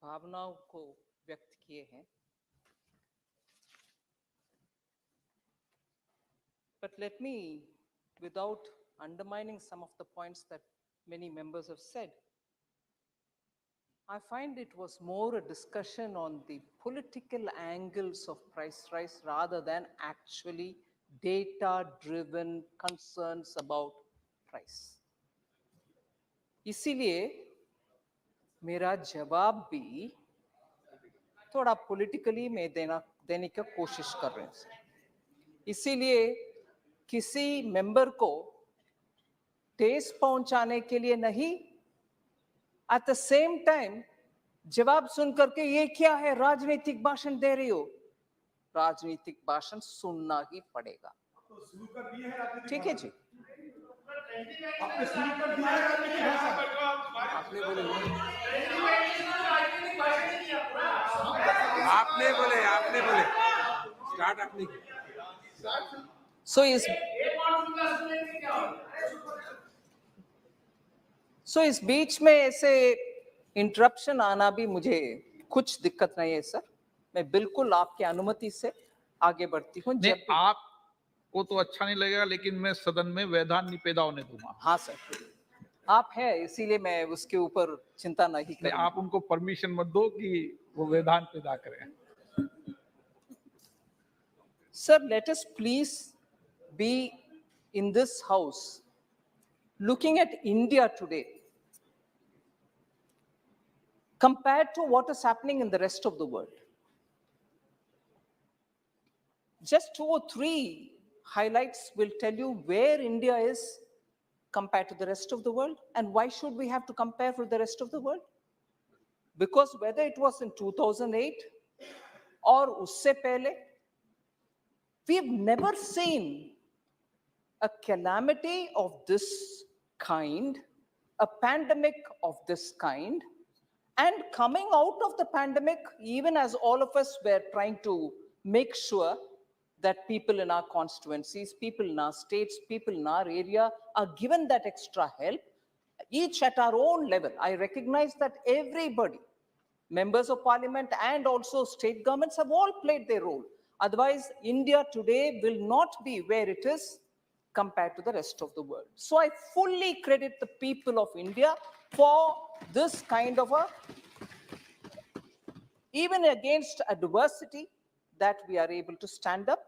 भावनाओं को व्यक्त किए हैं, but let me, without undermining some of the points that many members have said, I find it was more a discussion on the political angles of price rise rather than actually data-driven concerns about price. इसीलिए मेरा जवाब भी थोड़ा politically मैं देने की कोशिश कर रहे हैं। इसीलिए किसी मेंबर को ठेस पहुंचाने के लिए नहीं, at the same time जवाब सुन करके ये क्या है, राजनीतिक भाषण दे रही हो, राजनीतिक भाषण सुनना ही पड़ेगा। ठीक है जी, आपने शुरू कर दिया है राजनीतिक भाषण। आपने बोले स्टार्ट आपने। सो इस बीच में ऐसे इंटरप्शन आना भी मुझे कुछ दिक्कत नहीं है सर, मैं बिल्कुल आपकी अनुमति से आगे बढ़ती हूँ। नहीं, आपको तो अच्छा नहीं लगेगा, लेकिन मैं सदन में व्यवधान नहीं पैदा होने दूंगा। हाँ सर, आप हैं इसीलिए मैं उसके ऊपर चिंता नहीं करूंगा। आप उनको परमिशन मत दो कि वो व्यवधान पैदा करें। Sir, let us please be in this house looking at India today compared to what is happening in the rest of the world. Just 2 or 3 highlights will tell you where India is compared to the rest of the world and why should we have to compare with the rest of the world. Because whether it was in 2008 or usse pehle, we've never seen a calamity of this kind, a pandemic of this kind, and coming out of the pandemic, even as all of us were trying to make sure that people in our constituencies, people in our states, people in our area are given that extra help, each at our own level. I recognize that everybody, members of parliament and also state governments, have all played their role. Otherwise, India today will not be where it is compared to the rest of the world. So I fully credit the people of India for this kind of a, even against adversity, that we are able to stand up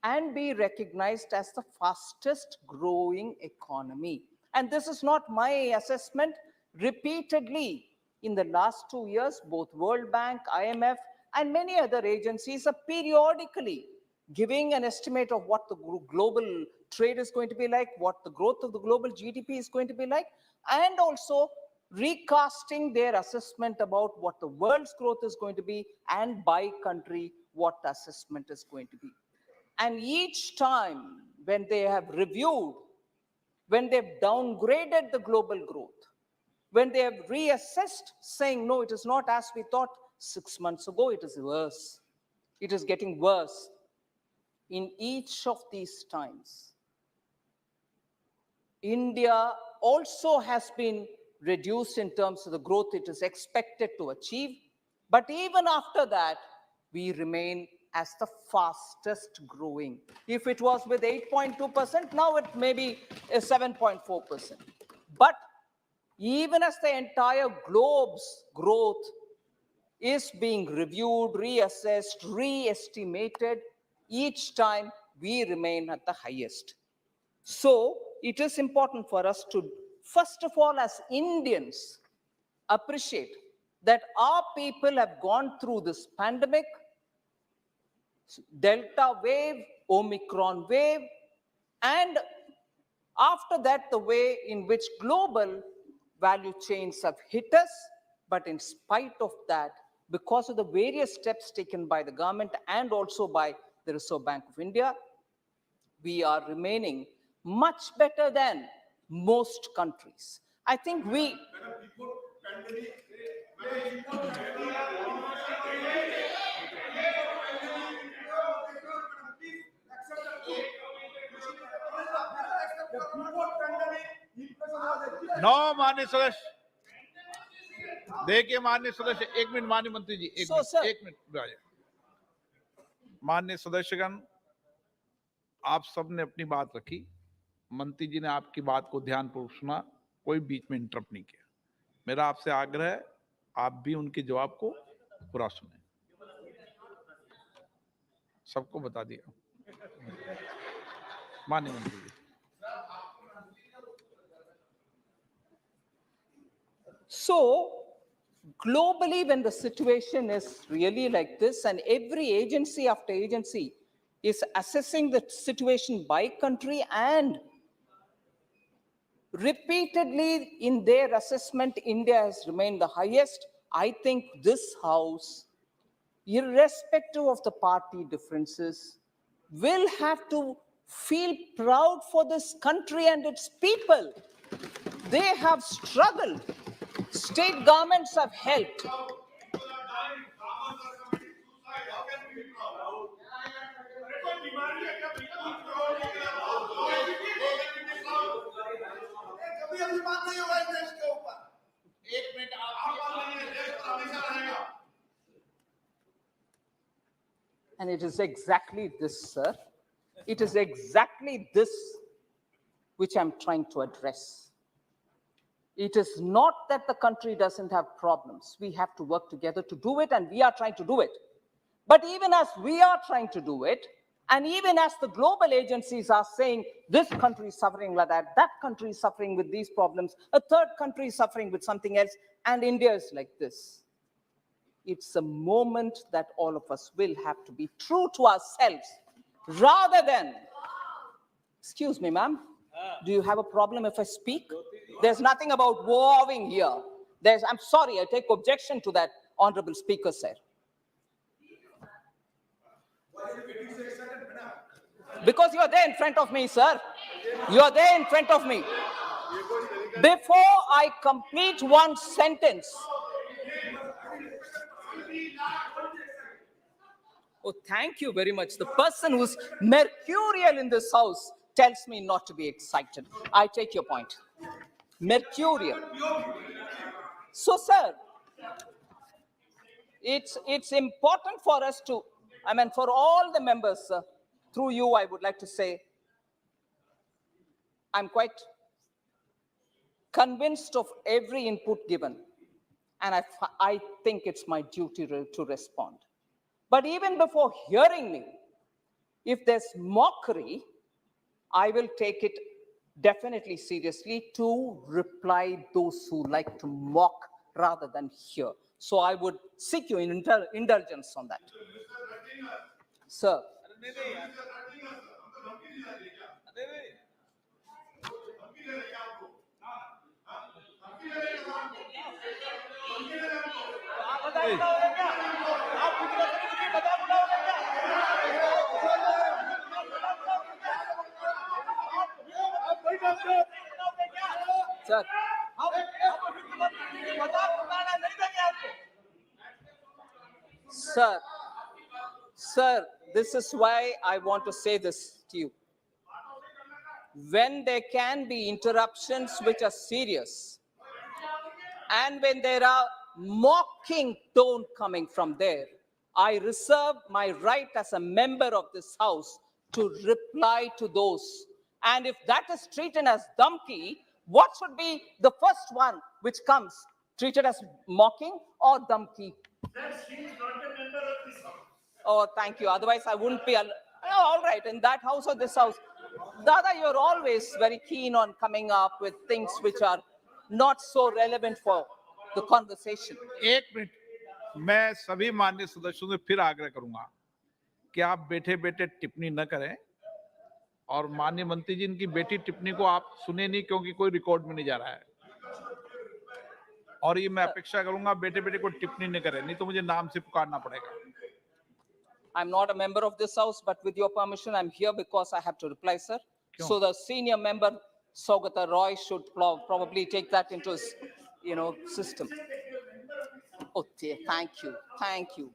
and be recognized as the fastest growing economy. And this is not my assessment. Repeatedly in the last 2 years, both World Bank, IMF, and many other agencies are periodically giving an estimate of what the global trade is going to be like, what the growth of the global GDP is going to be like, and also recasting their assessment about what the world's growth is going to be, and by country, what the assessment is going to be. And each time when they have reviewed, when they've downgraded the global growth, when they have reassessed, saying, no, it is not as we thought 6 months ago, it is worse. It is getting worse. In each of these times, India also has been reduced in terms of the growth it is expected to achieve. But even after that, we remain as the fastest growing. If it was with 8.2%, now it may be 7.4%. But even as the entire globe's growth is being reviewed, reassessed, re-estimated, each time we remain at the highest. So it is important for us to, first of all, as Indians, appreciate that our people have gone through this pandemic, Delta wave, Omicron wave, and after that, the way in which global value chains have hit us. But in spite of that, because of the various steps taken by the government and also by the Reserve Bank of India, we are remaining much better than most countries. I think we... No, माननीय सदस्य, देखिए माननीय सदस्य, एक minute माननीय मंत्री जी, So, sir. एक minute राजा। माननीय सदस्यगण, आप सबने अपनी बात रखी, मंत्री जी ने आपकी बात को ध्यानपूर्वक सुना, कोई बीच में इंटरप्ट नहीं किया। मेरा आपसे आग्रह है, आप भी उनके जवाब को पूरा सुने। सबको बता दिया माननीय मंत्री जी। So, globally, when the situation is really like this, and every agency after agency is assessing the situation by country, and repeatedly in their assessment, India has remained the highest. I think this House, irrespective of the party differences, will have to feel proud for this country and its people. They have struggled. State governments have helped. And it is exactly this, sir. It is exactly this which I'm trying to address. It is not that the country doesn't have problems. We have to work together to do it, and we are trying to do it. But even as we are trying to do it, and even as the global agencies are saying this country is suffering like that country is suffering with these problems, a third country is suffering with something else, and India is like this. It's a moment that all of us will have to be true to ourselves rather than, excuse me, ma'am, do you have a problem if I speak? There's nothing about warring here. I'm sorry, I take objection to that, Honorable Speaker, sir. Because you're there in front of me, sir. You're there in front of me. Before I complete one sentence. Oh, thank you very much. The person who's mercurial in this House tells me not to be excited. I take your point. Mercurial. So, sir, it's important for us to, for all the members, through you, I would like to say, I'm quite convinced of every input given, and I think it's my duty to respond. But even before hearing me, if there's mockery, I will take it definitely seriously to reply those who like to mock rather than hear. So I would seek your indulgence on that. Sir. Sir. Sir, this is why I want to say this to you. When there can be interruptions which are serious, and when there are mocking tone coming from there, I reserve my right as a member of this House to reply to those. And if that is treated as dumpy, what should be the first one which comes? Treated as mocking or dumpy? Oh, thank you. Otherwise, I wouldn't be. All right, in that house or this house. Dada, you're always very keen on coming up with things which are not so relevant for the conversation. एक minute, मैं सभी माननीय सदस्यों से फिर आग्रह करूंगा कि आप बैठे बैठे टिप्पणी न करें, और माननीय मंत्री जी, इनकी बेटी टिप्पणी को आप सुने नहीं क्योंकि कोई रिकॉर्ड में नहीं जा रहा है, और ये मैं अपेक्षा करूंगा बैठे बैठे कोई टिप्पणी न करें, नहीं तो मुझे नाम से पुकारना पड़ेगा। I'm not a member of this house, but with your permission, I'm here because I have to reply, sir. So the senior member, Saugata Roy, should probably take that into his, system. Oh, dear. Thank you. Thank you.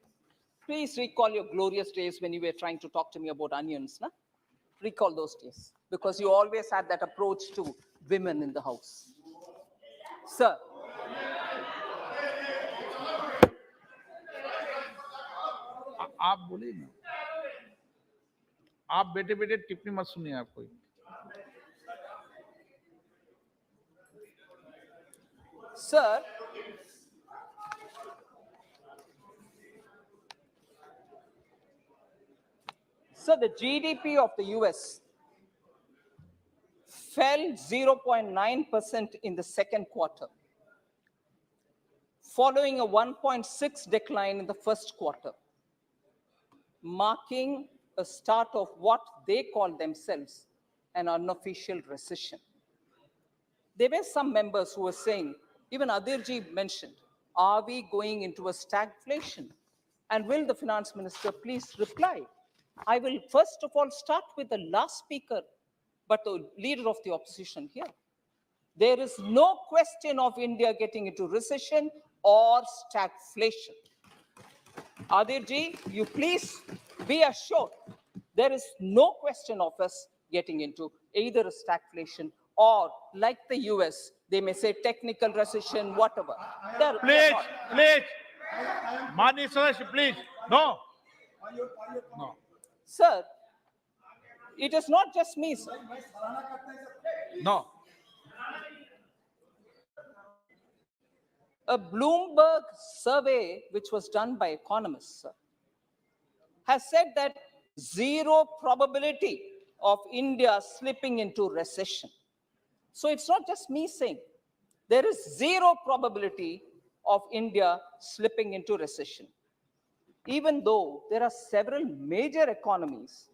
Please recall your glorious days when you were trying to talk to me about onions, na? Recall those days, because you always had that approach to women in the house. Sir. आप बोलिए ना, आप बेटे बेटे टिप्पणी मत सुनिए आप कोई। Sir, the GDP of the US fell 0.9% in the second quarter, following a 1.6 decline in the first quarter, marking a start of what they call themselves an unofficial recession. There were some members who were saying, even Adirji mentioned, are we going into a stagflation? And will the finance minister please reply? I will first of all start with the last speaker, but the leader of the opposition here. There is no question of India getting into recession or stagflation. Adirji, you please be assured there is no question of us getting into either a stagflation or, like the US, they may say technical recession, whatever. Please, please, माननीय सदस्य, please, no, no. Sir, it is not just me, sir. No. A Bloomberg survey, which was done by economists, sir, has said that zero probability of India slipping into recession. So it's not just me saying, there is zero probability of India slipping into recession, even though there are several major economies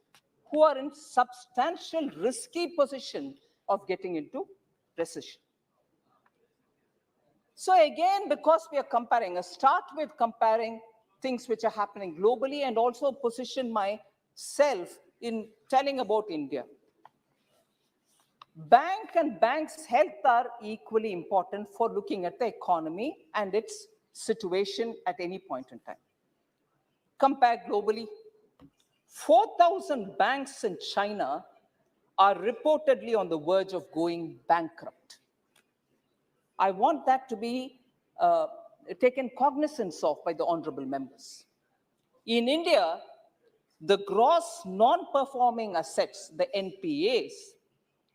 who are in substantial risky position of getting into recession. So again, because we are comparing, I start with comparing things which are happening globally and also position myself in telling about India. Bank and bank's health are equally important for looking at the economy and its situation at any point in time. Compare globally, 4,000 banks in China are reportedly on the verge of going bankrupt. I want that to be taken cognizance of by the honorable members. In India, the gross non-performing assets, the NPAs,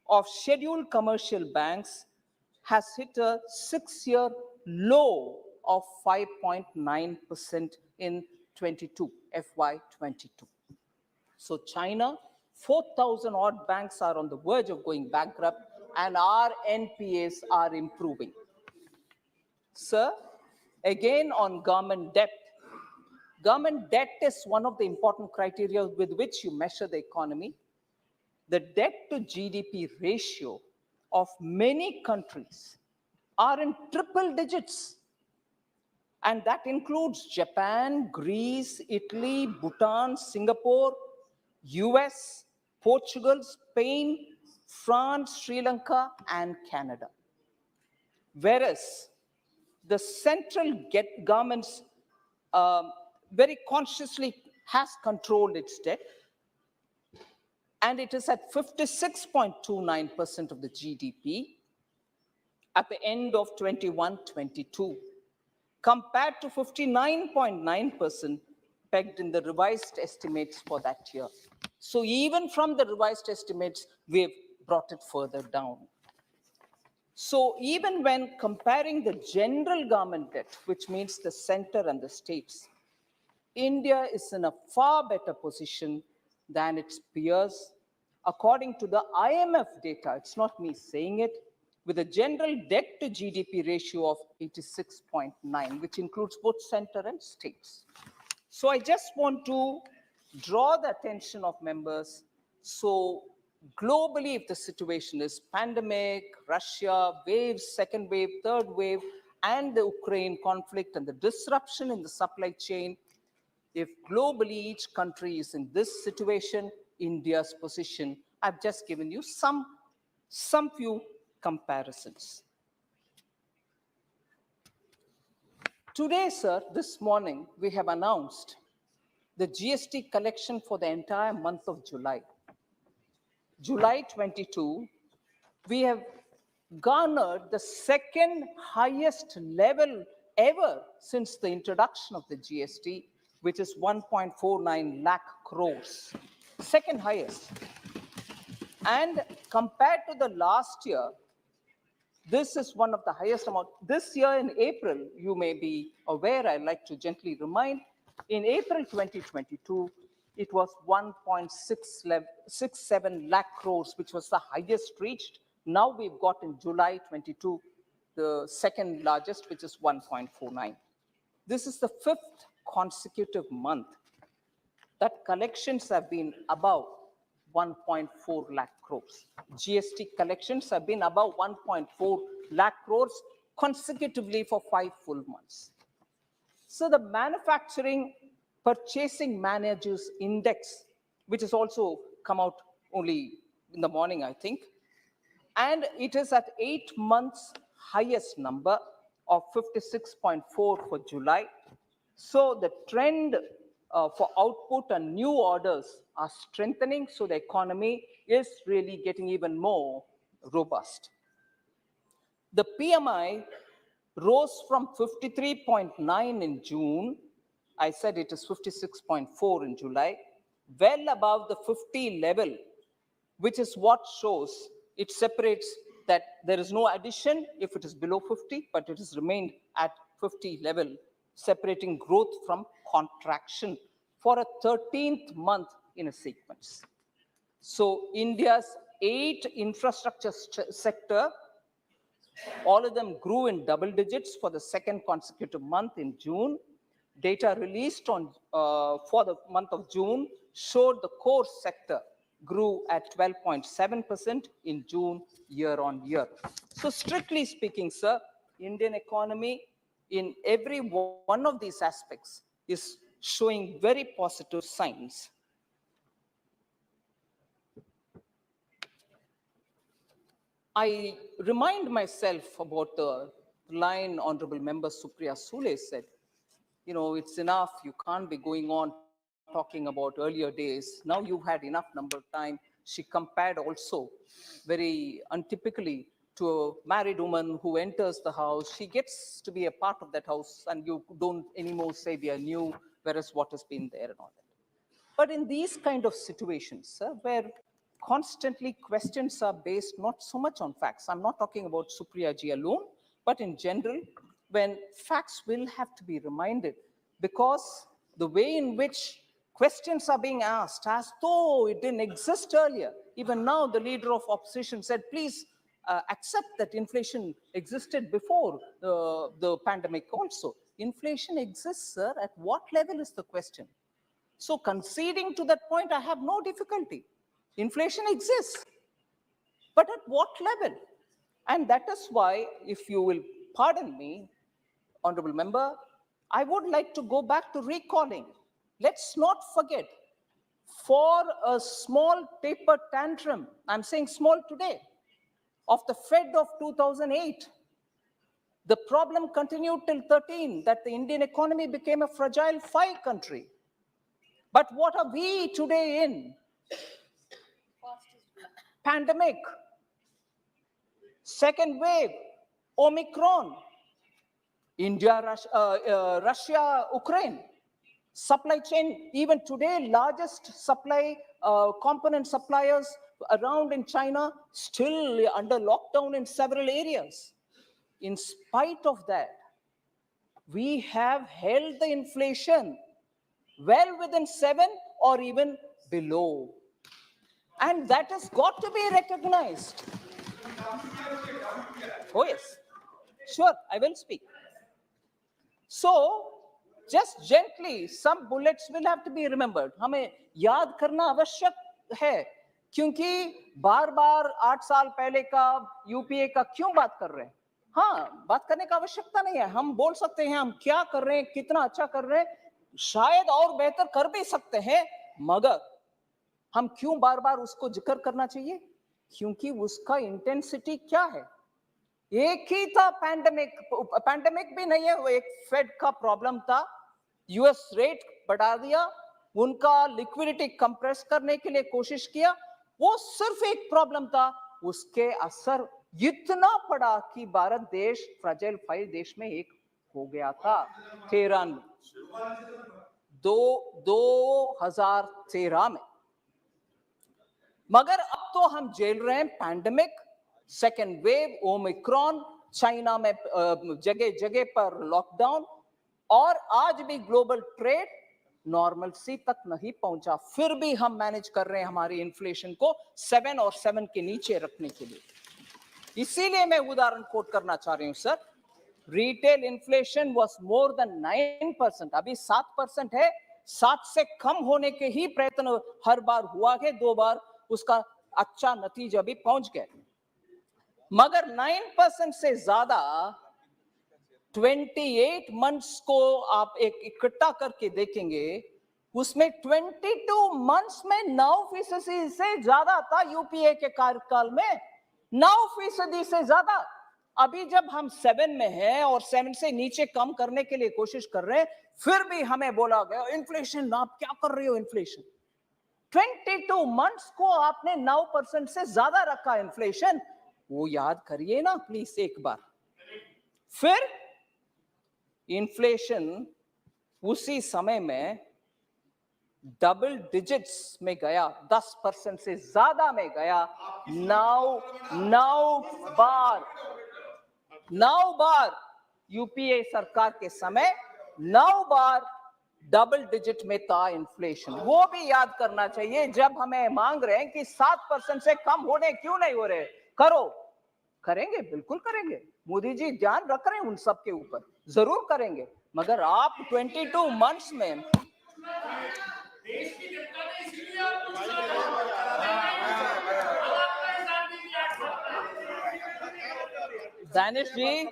of scheduled commercial banks has hit a 6-year low of 5.9% in 22, FY22. So China, 4,000 odd banks are on the verge of going bankrupt and our NPAs are improving. Sir, again on government debt. Government debt is one of the important criteria with which you measure the economy. The debt to GDP ratio of many countries are in triple digits. And that includes Japan, Greece, Italy, Bhutan, Singapore, US, Portugal, Spain, France, Sri Lanka, and Canada. Whereas the central government's very consciously has controlled its debt, and it is at 56.29% of the GDP at the end of 21-22, compared to 59.9% pegged in the revised estimates for that year. So even from the revised estimates, we've brought it further down. So even when comparing the general government debt, which means the center and the states, India is in a far better position than its peers. According to the IMF data, it's not me saying it, with a general debt to GDP ratio of 86.9, which includes both center and states. So I just want to draw the attention of members. So globally, if the situation is pandemic, Russia, waves, second wave, third wave, and the Ukraine conflict and the disruption in the supply chain, if globally each country is in this situation, India's position, I've just given you some few comparisons. Today, sir, this morning, we have announced the GST collection for the entire month of July. July 22, we have garnered the second highest level ever since the introduction of the GST which is 1.49 lakh crores, second highest. And compared to the last year, this is one of the highest amount. This year in April, you may be aware, I'd like to gently remind, in April 2022, it was 1.67 lakh crores, which was the highest reached. Now we've got in July 22, the second largest, which is 1.49. This is the fifth consecutive month that collections have been above 1.4 lakh crores. GST collections have been above 1.4 lakh crores consecutively for 5 full months. So the manufacturing purchasing managers index, which has also come out only in the morning, I think, and it is at 8 months highest number of 56.4 for July. So the trend for output and new orders are strengthening, so the economy is really getting even more robust. The PMI rose from 53.9 in June. I said it is 56.4 in July, well above the 50 level, which is what shows it separates that there is no addition if it is below 50, but it has remained at 50 level, separating growth from contraction for a 13th month in a sequence. So India's 8 infrastructure sector, all of them grew in double digits for the second consecutive month in June. Data released for the month of June showed the core sector grew at 12.7% in June year on year. So strictly speaking, sir, Indian economy in every one of these aspects is showing very positive signs. I remind myself about the line Honorable Member Supriya Sule said, you know, it's enough, you can't be going on talking about earlier days. Now you've had enough number of time. She compared also very untypically to a married woman who enters the house. She gets to be a part of that house and you don't anymore say we are new, whereas what has been there and all that. But in these kind of situations, where constantly questions are based not so much on facts, I'm not talking about Supriya ji alone, but in general, when facts will have to be reminded, because the way in which questions are being asked as though it didn't exist earlier. Even now, the leader of opposition said, please accept that inflation existed before the pandemic also. Inflation exists, sir. At what level is the question? So conceding to that point, I have no difficulty. Inflation exists, but at what level? And that is why, if you will pardon me, Honorable Member, I would like to go back to recalling. Let's not forget, for a small taper tantrum, I'm saying small today, of the Fed of 2008, the problem continued till 13, that the Indian economy became a fragile 5 country. But what are we today in? Pandemic, second wave, Omicron, India, Russia, Ukraine, supply chain, even today, largest supply component suppliers around in China, still under lockdown in several areas. In spite of that, we have held the inflation well within 7 or even below. And that has got to be recognized. Oh, yes. Sure, I will speak. So, just gently, some bullets will have to be remembered. हमें याद करना आवश्यक है, क्योंकि बार-बार 8 साल पहले का यूपीए का क्यों बात कर रहे हैं? हाँ, बात करने का आवश्यकता नहीं है. हम बोल सकते हैं हम क्या कर रहे हैं, कितना अच्छा कर रहे हैं, शायद और बेहतर कर भी सकते हैं, मगर हम क्यों बार-बार उसको जिक्र करना चाहिए? क्योंकि उसका इंटेंसिटी क्या है? एक ही था पैंडेमिक भी नहीं है, वो एक फेड का प्रॉब्लम था. यूएस रेट बढ़ा दिया, उनका लिक्विडिटी कंप्रेस करने के लिए कोशिश किया, वो सिर्फ एक प्रॉब्लम था. उसके असर इतना पड़ा कि भारत देश फ्रजाइल 5 देश में एक हो गया था. 13 2013 में। मगर अब तो हम झेल रहे हैं pandemic, second wave, Omicron, China में जगह जगह पर लॉकडाउन, और आज भी ग्लोबल ट्रेड नॉर्मल सी तक नहीं पहुंचा। फिर भी हम मैनेज कर रहे हैं हमारी इन्फ्लेशन को 7 और 7 के नीचे रखने के लिए। इसीलिए मैं उदाहरण कोट करना चाह रही हूं sir. Retail inflation was more than 9%, अभी 7% है। 7 से कम होने के ही प्रयत्न हर बार हुआ है, 2 बार उसका अच्छा नतीजा भी पहुंच गए। मगर 9% से ज्यादा 28 मंथ्स को आप एक इकट्ठा करके देखेंगे, उसमें 22 मंथ्स में 9% से ज्यादा था। यूपीए के कार्यकाल में 9% से ज्यादा। अभी जब हम 7 में हैं और 7 से नीचे कम करने के लिए कोशिश कर रहे हैं, फिर भी हमें बोला गया इन्फ्लेशन, आप क्या कर रहे हो इन्फ्लेशन। 22 मंथ्स को आपने 9% से ज्यादा रखा इन्फ्लेशन, वो याद करिए ना प्लीज एक बार। फिर इन्फ्लेशन उसी समय में डबल डिजिट्स में गया, 10% से ज्यादा में गया। 9 बार यूपीए सरकार के समय 9 बार डबल डिजिट में था इन्फ्लेशन। वो भी याद करना चाहिए जब हमें मांग रहे हैं कि 7% से कम होने क्यों नहीं हो रहे। करो, करेंगे, बिल्कुल करेंगे। मोदी जी ध्यान रख रहे हैं उन सब के ऊपर, जरूर करेंगे। मगर आप 22 मंथ्स में दानिश जी,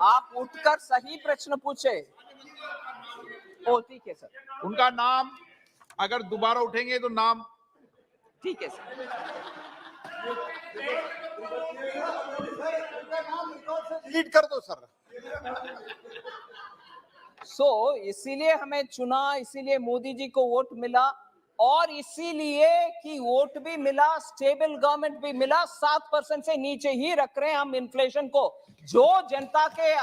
आप उठकर सही प्रश्न पूछे। ओ ठीक है सर, उनका नाम अगर दोबारा उठेंगे तो नाम ठीक है सर। लीड कर दो सर। इसीलिए हमें चुना, इसीलिए मोदी जी को वोट मिला, और इसीलिए कि वोट भी मिला, स्टेबल गवर्नमेंट भी मिला। 7% से नीचे ही रख रहे हैं हम इन्फ्लेशन को। जो जनता के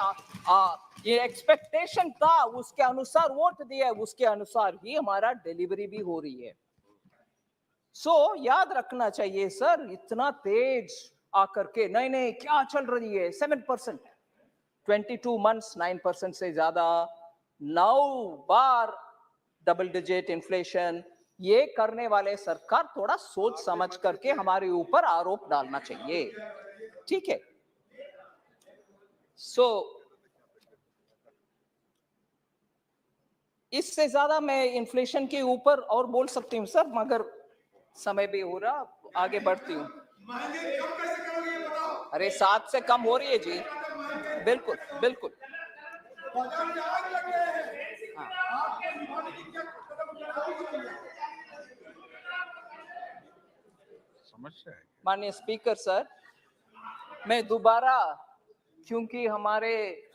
ये एक्सपेक्टेशन था उसके अनुसार वोट दिया, उसके अनुसार ही हमारा डिलीवरी भी हो रही है। याद रखना चाहिए सर, इतना तेज आकर के नहीं क्या चल रही है। 7%, 22 मंथ्स 9% से ज्यादा, 9 बार डबल डिजिट इन्फ्लेशन। ये करने वाले सरकार थोड़ा सोच समझ करके हमारे ऊपर आरोप डालना चाहिए, ठीक है। इससे ज्यादा मैं इन्फ्लेशन के ऊपर और बोल सकती हूँ सर, मगर समय भी हो रहा, आगे बढ़ती हूँ। अरे 7 से कम हो रही है जी, बिल्कुल बिल्कुल। समस्या है। माननीय स्पीकर सर, मैं दोबारा, क्योंकि हमारे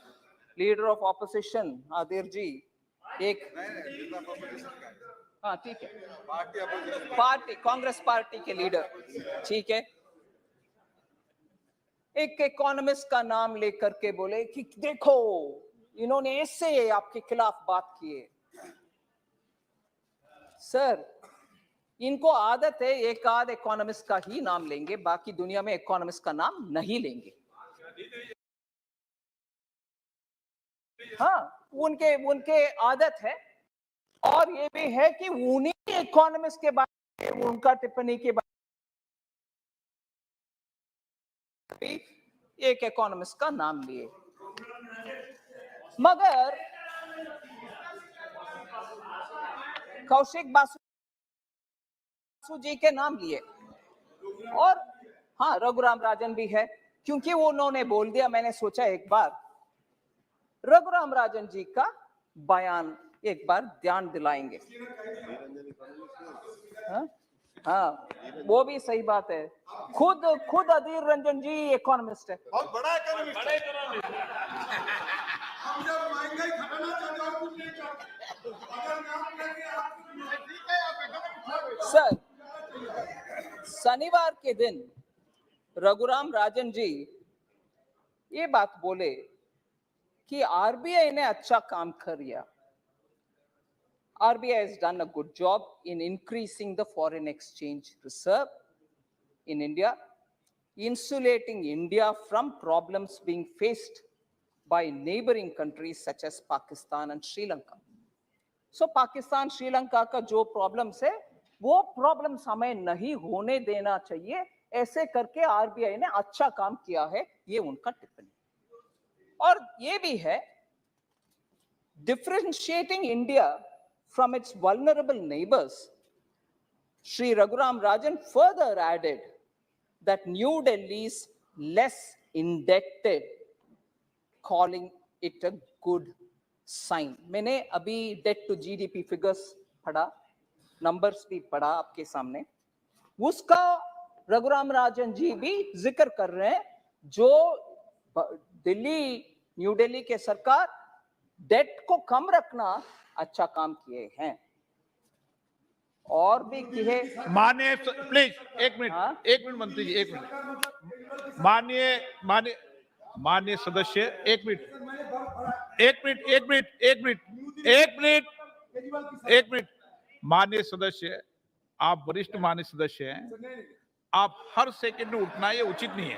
लीडर ऑफ ऑपोजिशन आदिर जी एक, हाँ ठीक है, पार्टी कांग्रेस पार्टी के लीडर, ठीक है, एक इकोनॉमिस्ट का नाम लेकर के बोले कि देखो इन्होंने ऐसे आपके खिलाफ बात की है। सर, इनको आदत है एक आध इकोनॉमिस्ट का ही नाम लेंगे, बाकी दुनिया में इकोनॉमिस्ट का नाम नहीं लेंगे। हाँ, उनके आदत है। और ये भी है कि उन्हीं इकोनॉमिस्ट के बारे में, उनका टिप्पणी के बारे में एक इकोनॉमिस्ट का नाम लिए, मगर कौशिक बासु जी के नाम लिए। और हाँ, रघुराम राजन भी है, क्योंकि वो उन्होंने बोल दिया। मैंने सोचा एक बार रघुराम राजन जी का बयान एक बार ध्यान दिलाएंगे। हाँ, वो भी सही बात है। खुद अधीर रंजन जी इकोनॉमिस्ट है, बहुत बड़ा इकोनॉमिस्ट है। सर, शनिवार के दिन रघुराम राजन जी ये बात बोले कि आरबीआई ने अच्छा काम किया। RBI has done a good job in increasing the foreign exchange reserve in India, insulating India from problems being faced by neighboring countries such as Pakistan and Sri Lanka. So Pakistan Sri Lanka का जो problems है वो problems हमें नहीं होने देना चाहिए, ऐसे करके आरबीआई ने अच्छा काम किया है, ये उनका टिप्पणी। और ये भी है, differentiating India from its vulnerable neighbors, Sri Raghuram Rajan further added that New Delhi is less indebted, calling it a good sign. मैंने अभी डेट टू जीडीपी फिगर्स पढ़ा, नंबर्स भी पढ़ा आपके सामने, उसका रघुराम राजन जी भी जिक्र कर रहे हैं, जो दिल्ली, न्यू दिल्ली के सरकार डेट को कम रखना अच्छा काम किए हैं। और भी किए माननीय, प्लीज एक मिनट मंत्री जी, एक मिनट। माननीय सदस्य, एक मिनट। माननीय सदस्य, आप वरिष्ठ माननीय सदस्य हैं, आप हर सेकंड में उठना ये उचित नहीं है,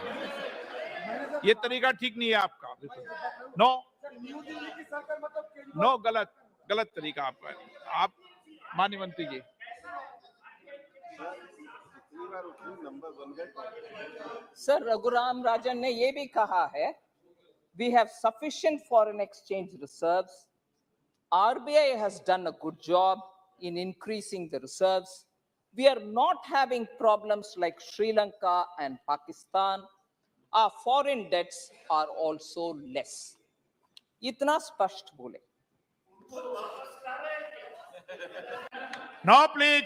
ये तरीका ठीक नहीं है आपका। नो, गलत तरीका आपका है। आप माननीय मंत्री जी। सर, रघुराम राजन ने ये भी कहा है, we have sufficient foreign exchange reserves. RBI has done a good job in increasing the reserves. We are not having problems like Sri Lanka and Pakistan. Our foreign debts are also less. इतना स्पष्ट बोले। No please,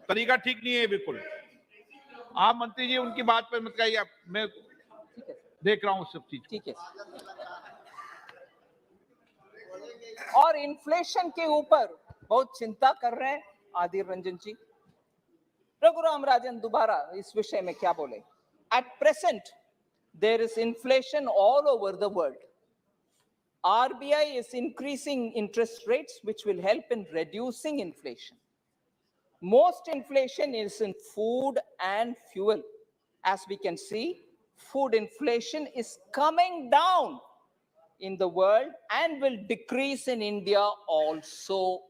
तरीका ठीक नहीं है बिल्कुल। आप मंत्री जी उनकी बात पर मत कहिए, मैं देख रहा हूं सब चीज। ठीक है। और इन्फ्लेशन के ऊपर बहुत चिंता कर रहे हैं आदिर रंजन जी। रघुराम राजन दोबारा इस विषय में क्या बोले? At present, there is inflation all over the world. RBI is increasing interest rates, which will help in reducing inflation. Most inflation is in food and fuel. As we can see, food inflation is coming down in the world and will decrease in India also.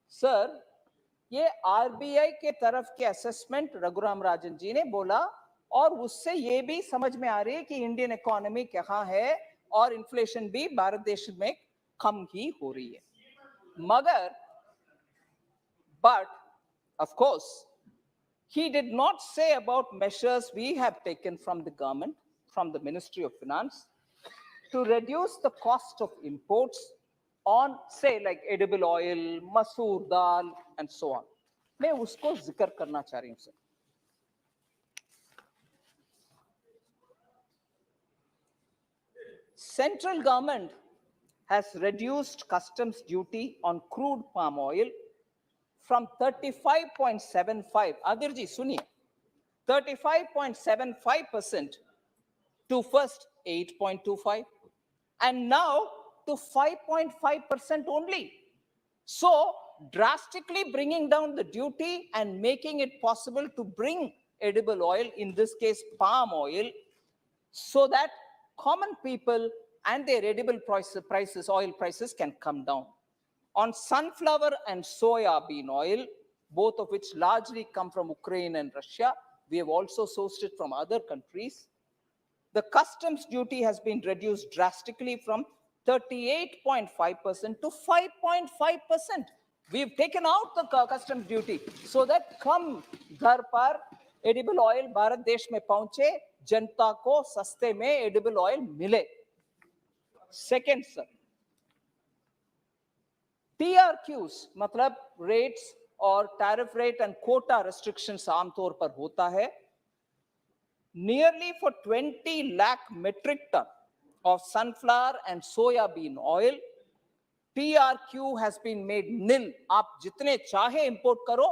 Sir, ये RBI के तरफ के assessment Raghuram Rajan ji ने बोला, और उससे ये भी समझ में आ रही है कि इंडियन इकोनॉमी कहाँ है और इन्फ्लेशन भी भारत देश में कम ही हो रही है। मगर but of course he did not say about measures we have taken from the government, from the Ministry of Finance, to reduce the cost of imports on, say, like edible oil, masoor dal, and so on. मैं उसको जिक्र करना चाह रही हूं sir. Central government has reduced customs duty on crude palm oil from 35.75, Adir ji suniye, 35.75% to first 8.25 and now to 5.5% only. So drastically bringing down the duty and making it possible to bring edible oil, in this case palm oil, so that common people and their edible prices, oil prices can come down. On sunflower and soya bean oil, both of which largely come from Ukraine and Russia, we have also sourced it from other countries. The customs duty has been reduced drastically from 38.5% to 5.5%. We've taken out the customs duty so that कम घर पर edible oil Bharat देश में पहुंचे, जनता को सस्ते में edible oil मिले. Second, sir, TRQs मतलब rates और tariff rate and quota restrictions आमतौर पर होता है. Nearly for 20 lakh metric ton of sunflower and soya bean oil, TRQ has been made nil. आप जितने चाहे इंपोर्ट करो,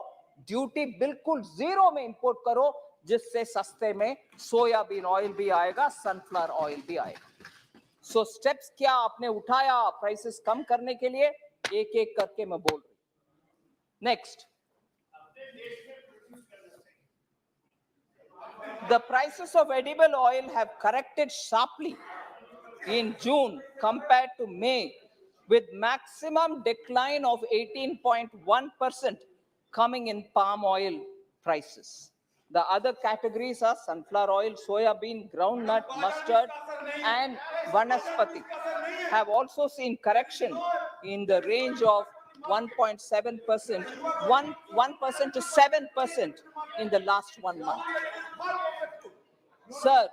ड्यूटी बिल्कुल जीरो में इंपोर्ट करो, जिससे सस्ते में सोयाबीन ऑयल भी आएगा, सनफ्लावर ऑयल भी आएगा. सो स्टेप्स क्या आपने उठाया प्राइसेस कम करने के लिए, एक एक करके मैं बोल रही हूं। Next, the prices of edible oil have corrected sharply in June compared to May, with maximum decline of 18.1% coming in palm oil prices. The other categories are sunflower oil, soya bean, groundnut, mustard, and vanaspati have also seen correction in the range of 1.7%, 1% to 7% in the last 1 month. Sir,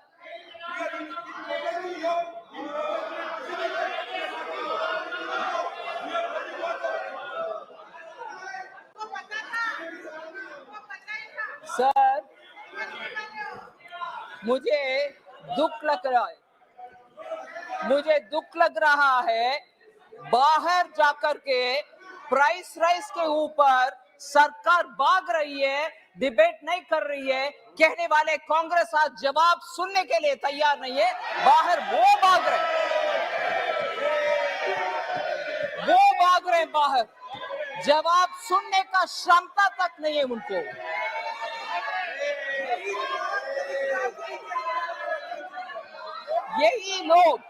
sir, मुझे दुख लग रहा है बाहर जाकर के price rice के ऊपर सरकार भाग रही है, डिबेट नहीं कर रही है। कहने वाले कांग्रेस आज जवाब सुनने के लिए तैयार नहीं है, बाहर वो भाग रहे हैं बाहर, जवाब सुनने का क्षमता तक नहीं है उनको। यही लोग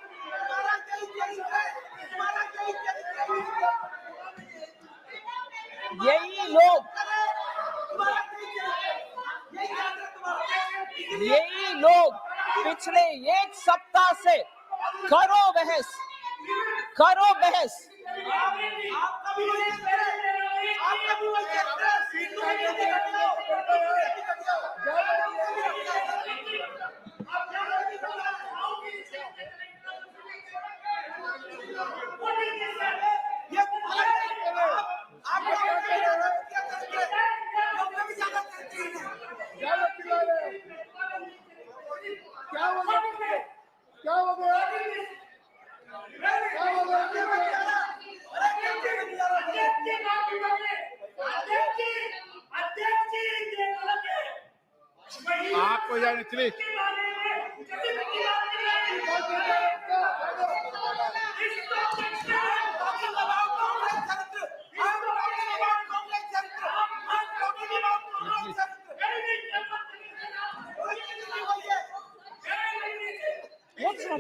पिछले एक सप्ताह से करो बहस आपको जाने चलिए।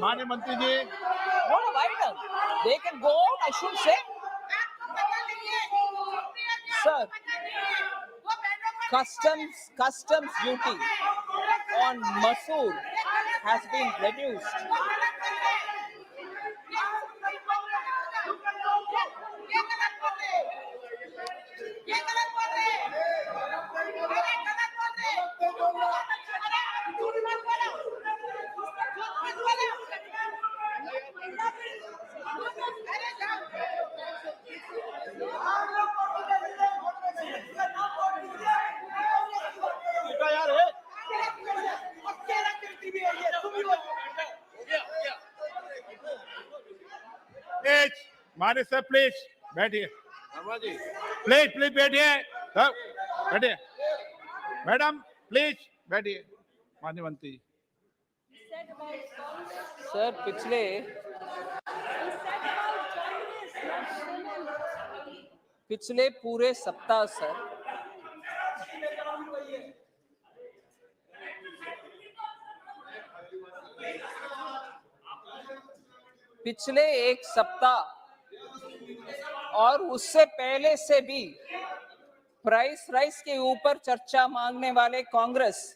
माननीय मंत्री जी, what have I done? They can go out, I should say. Sir, customs duty on masoor has been reduced. माननीय सर प्लीज बैठिए, प्लीज बैठिए सर, बैठिए मैडम, प्लीज बैठिए। माननीय मंत्री जी, सर, पिछले पूरे सप्ताह सर पिछले एक सप्ताह और उससे पहले से भी प्राइस राइस के ऊपर चर्चा मांगने वाले कांग्रेस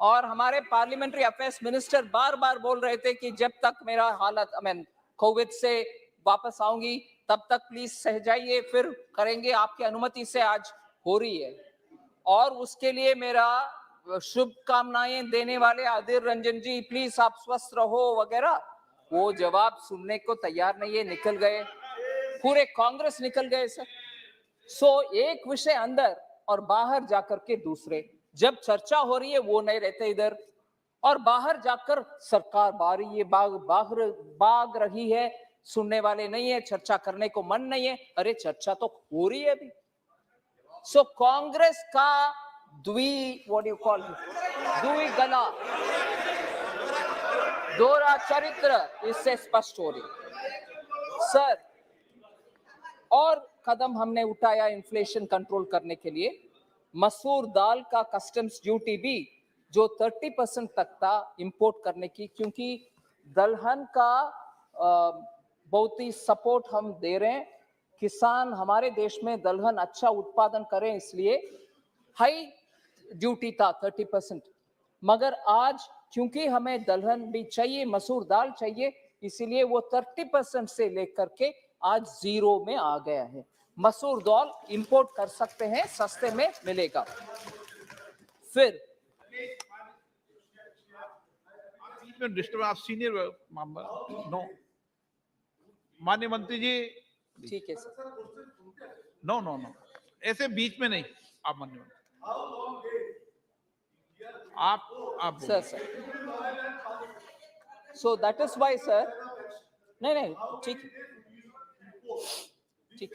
और हमारे पार्लियामेंट्री अफेयर्स मिनिस्टर बार बार बोल रहे थे कि जब तक मेरा हालत कोविड से वापस आऊंगी तब तक प्लीज सह जाइए, फिर करेंगे, आपकी अनुमति से आज हो रही है। और उसके लिए मेरा शुभकामनाएं देने वाले आदिर रंजन जी, प्लीज आप स्वस्थ रहो वगैरह, वो जवाब सुनने को तैयार नहीं है, निकल गए, पूरे कांग्रेस निकल गए सर। सो एक विषय अंदर और बाहर जाकर के दूसरे, जब चर्चा हो रही है वो नहीं रहते इधर, और बाहर जाकर सरकार भाग रही है, सुनने वाले नहीं है, चर्चा करने को मन नहीं है। अरे चर्चा तो हो रही है अभी। सो कांग्रेस का दोहरा चरित्र इससे स्पष्ट हो रही। सर, और कदम हमने उठाया इन्फ्लेशन कंट्रोल करने के लिए। मसूर दाल का कस्टम्स ड्यूटी भी जो 30% तक था इंपोर्ट करने की, क्योंकि दलहन का बहुत ही सपोर्ट हम दे रहे हैं। किसान हमारे देश में दलहन अच्छा उत्पादन करें, इसलिए हाई ड्यूटी था 30%। मगर आज क्योंकि हमें दलहन भी चाहिए, मसूर दाल चाहिए, इसीलिए वो 30% से लेकर के आज 0 में आ गया है। मसूर दाल इंपोर्ट कर सकते हैं, सस्ते में मिलेगा। फिर डिस्टर्ब, आप सीनियर मेंबर, नो माननीय मंत्री जी, ठीक है सर। नो नो नो, ऐसे बीच में नहीं। आप माननीय मंत्री, आप sir so that is why sir, नहीं ठीक ठीक।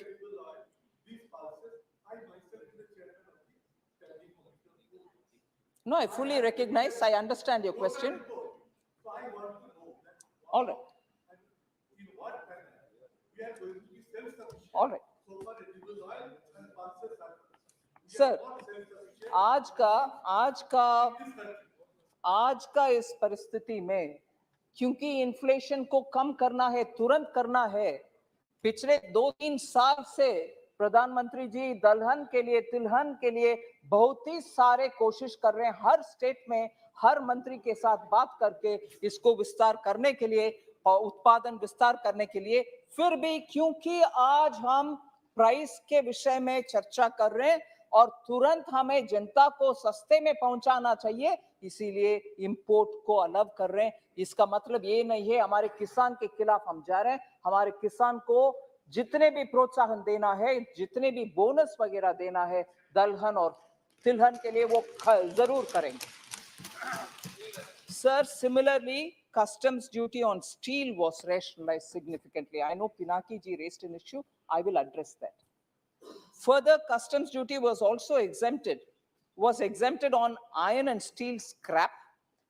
No, I fully recognize, I understand your question. All right. All right. Sir, आज का इस परिस्थिति में, क्योंकि इन्फ्लेशन को कम करना है, तुरंत करना है, पिछले 2-3 साल से प्रधानमंत्री जी दलहन के लिए, तिलहन के लिए बहुत ही सारे कोशिश कर रहे हैं। हर स्टेट में हर मंत्री के साथ बात करके इसको विस्तार करने के लिए और उत्पादन विस्तार करने के लिए, फिर भी क्योंकि आज हम प्राइस के विषय में चर्चा कर रहे हैं और तुरंत हमें जनता को सस्ते में पहुंचाना चाहिए, इसीलिए इंपोर्ट को अलग कर रहे हैं। इसका मतलब ये नहीं है हमारे किसान के खिलाफ हम जा रहे हैं। हमारे किसान को जितने भी प्रोत्साहन देना है, जितने भी बोनस वगैरह देना है दलहन और तिलहन के लिए, वो जरूर करेंगे। Sir, similarly, customs duty on steel was rationalized significantly. I know Pinaki ji raised an issue. I will address that. Further, customs duty was also exempted on iron and steel scrap,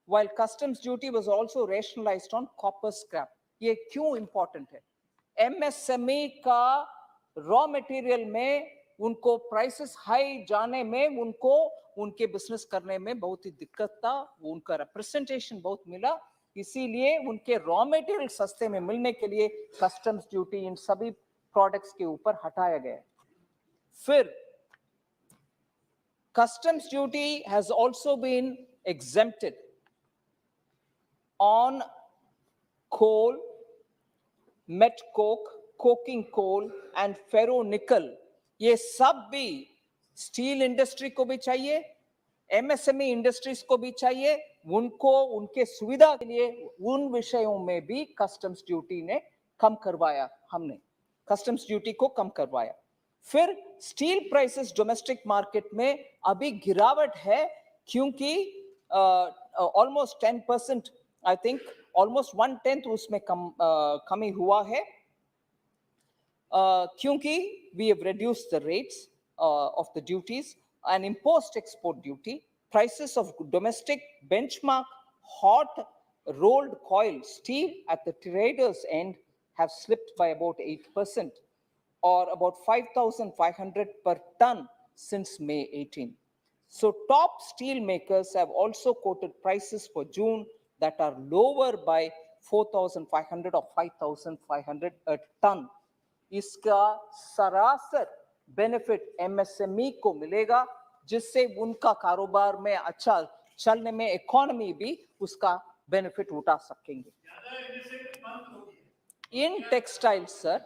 while customs duty was also rationalized on copper scrap. ये क्यों important है? MSME का raw material में उनको prices high जाने में, उनको उनके बिजनेस करने में बहुत ही दिक्कत था। उनका रिप्रेजेंटेशन बहुत मिला, इसीलिए उनके रॉ मटेरियल सस्ते में मिलने के लिए कस्टम्स ड्यूटी इन सभी प्रोडक्ट्स के ऊपर हटाया गया। फिर customs duty has also been exempted on coal, met coke, coking coal and ferro nickel. ये सब भी स्टील इंडस्ट्री को भी चाहिए, एमएसएमई इंडस्ट्रीज को भी चाहिए, उनको उनके सुविधा के लिए उन विषयों में भी कस्टम्स ड्यूटी ने कम करवाया। हमने कस्टम्स ड्यूटी को कम करवाया। फिर स्टील प्राइसेस डोमेस्टिक मार्केट में अभी गिरावट है, क्योंकि ऑलमोस्ट 10%, आई थिंक ऑलमोस्ट 1/10 उसमें कमी हुआ है, क्योंकि we have reduced the rates of the duties and imposed export duty. Prices of domestic benchmark hot rolled coil steel at the traders end have slipped by about 8%, or about 5,500 per ton since May 18. So top steel makers have also quoted prices for June that are lower by 4,500 or 5,500 a ton. इसका सरासर benefit MSME को मिलेगा, जिससे उनका कारोबार में अच्छा चलने में इकोनॉमी भी उसका बेनिफिट उठा सकेंगे। In textiles, sir,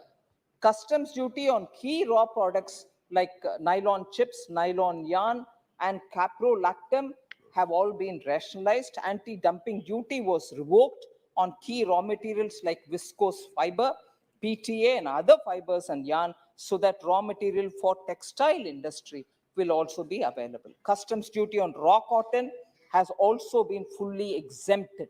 customs duty on key raw products like nylon chips, nylon yarn, and caprolactam have all been rationalized. Anti-dumping duty was revoked on key raw materials like viscose fiber, PTA, and other fibers and yarn, so that raw material for textile industry will also be available. Customs duty on raw cotton has also been fully exempted.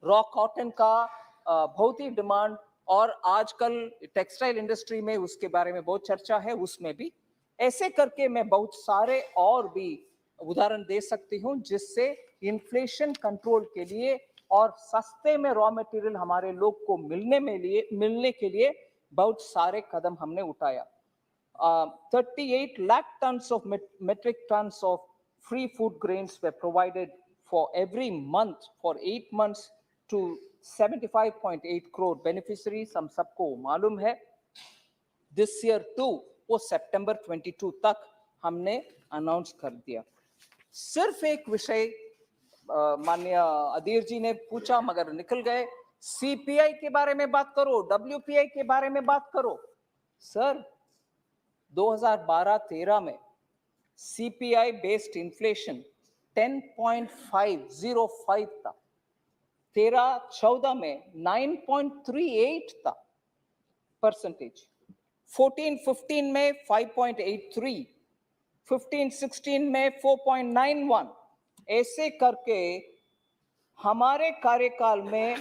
Raw cotton का बहुत ही demand, और आजकल textile industry में उसके बारे में बहुत चर्चा है, उसमें भी ऐसे करके मैं बहुत सारे और भी उदाहरण दे सकती हूं, जिससे इन्फ्लेशन कंट्रोल के लिए और सस्ते में रॉ मटेरियल हमारे लोग को मिलने के लिए बहुत सारे कदम हमने उठाया. 38 lakh tons of metric tons of free food grains were provided for every month for 8 months to 75.8 crore beneficiaries. हम सबको मालूम है. This year too, वो September 22 तक हमने अनाउंस कर दिया. सिर्फ एक विषय माननीय अधीर जी ने पूछा मगर निकल गए. सीपीआई के बारे में बात करो, डब्ल्यूपीआई के बारे में बात करो. सर 2012-13 में सीपीआई बेस्ड इन्फ्लेशन 10.505 था. 13-14 में 9.38 था परसेंटेज. 14-15 में 5.83, 15-16 में 4.91. ऐसे करके हमारे कार्यकाल में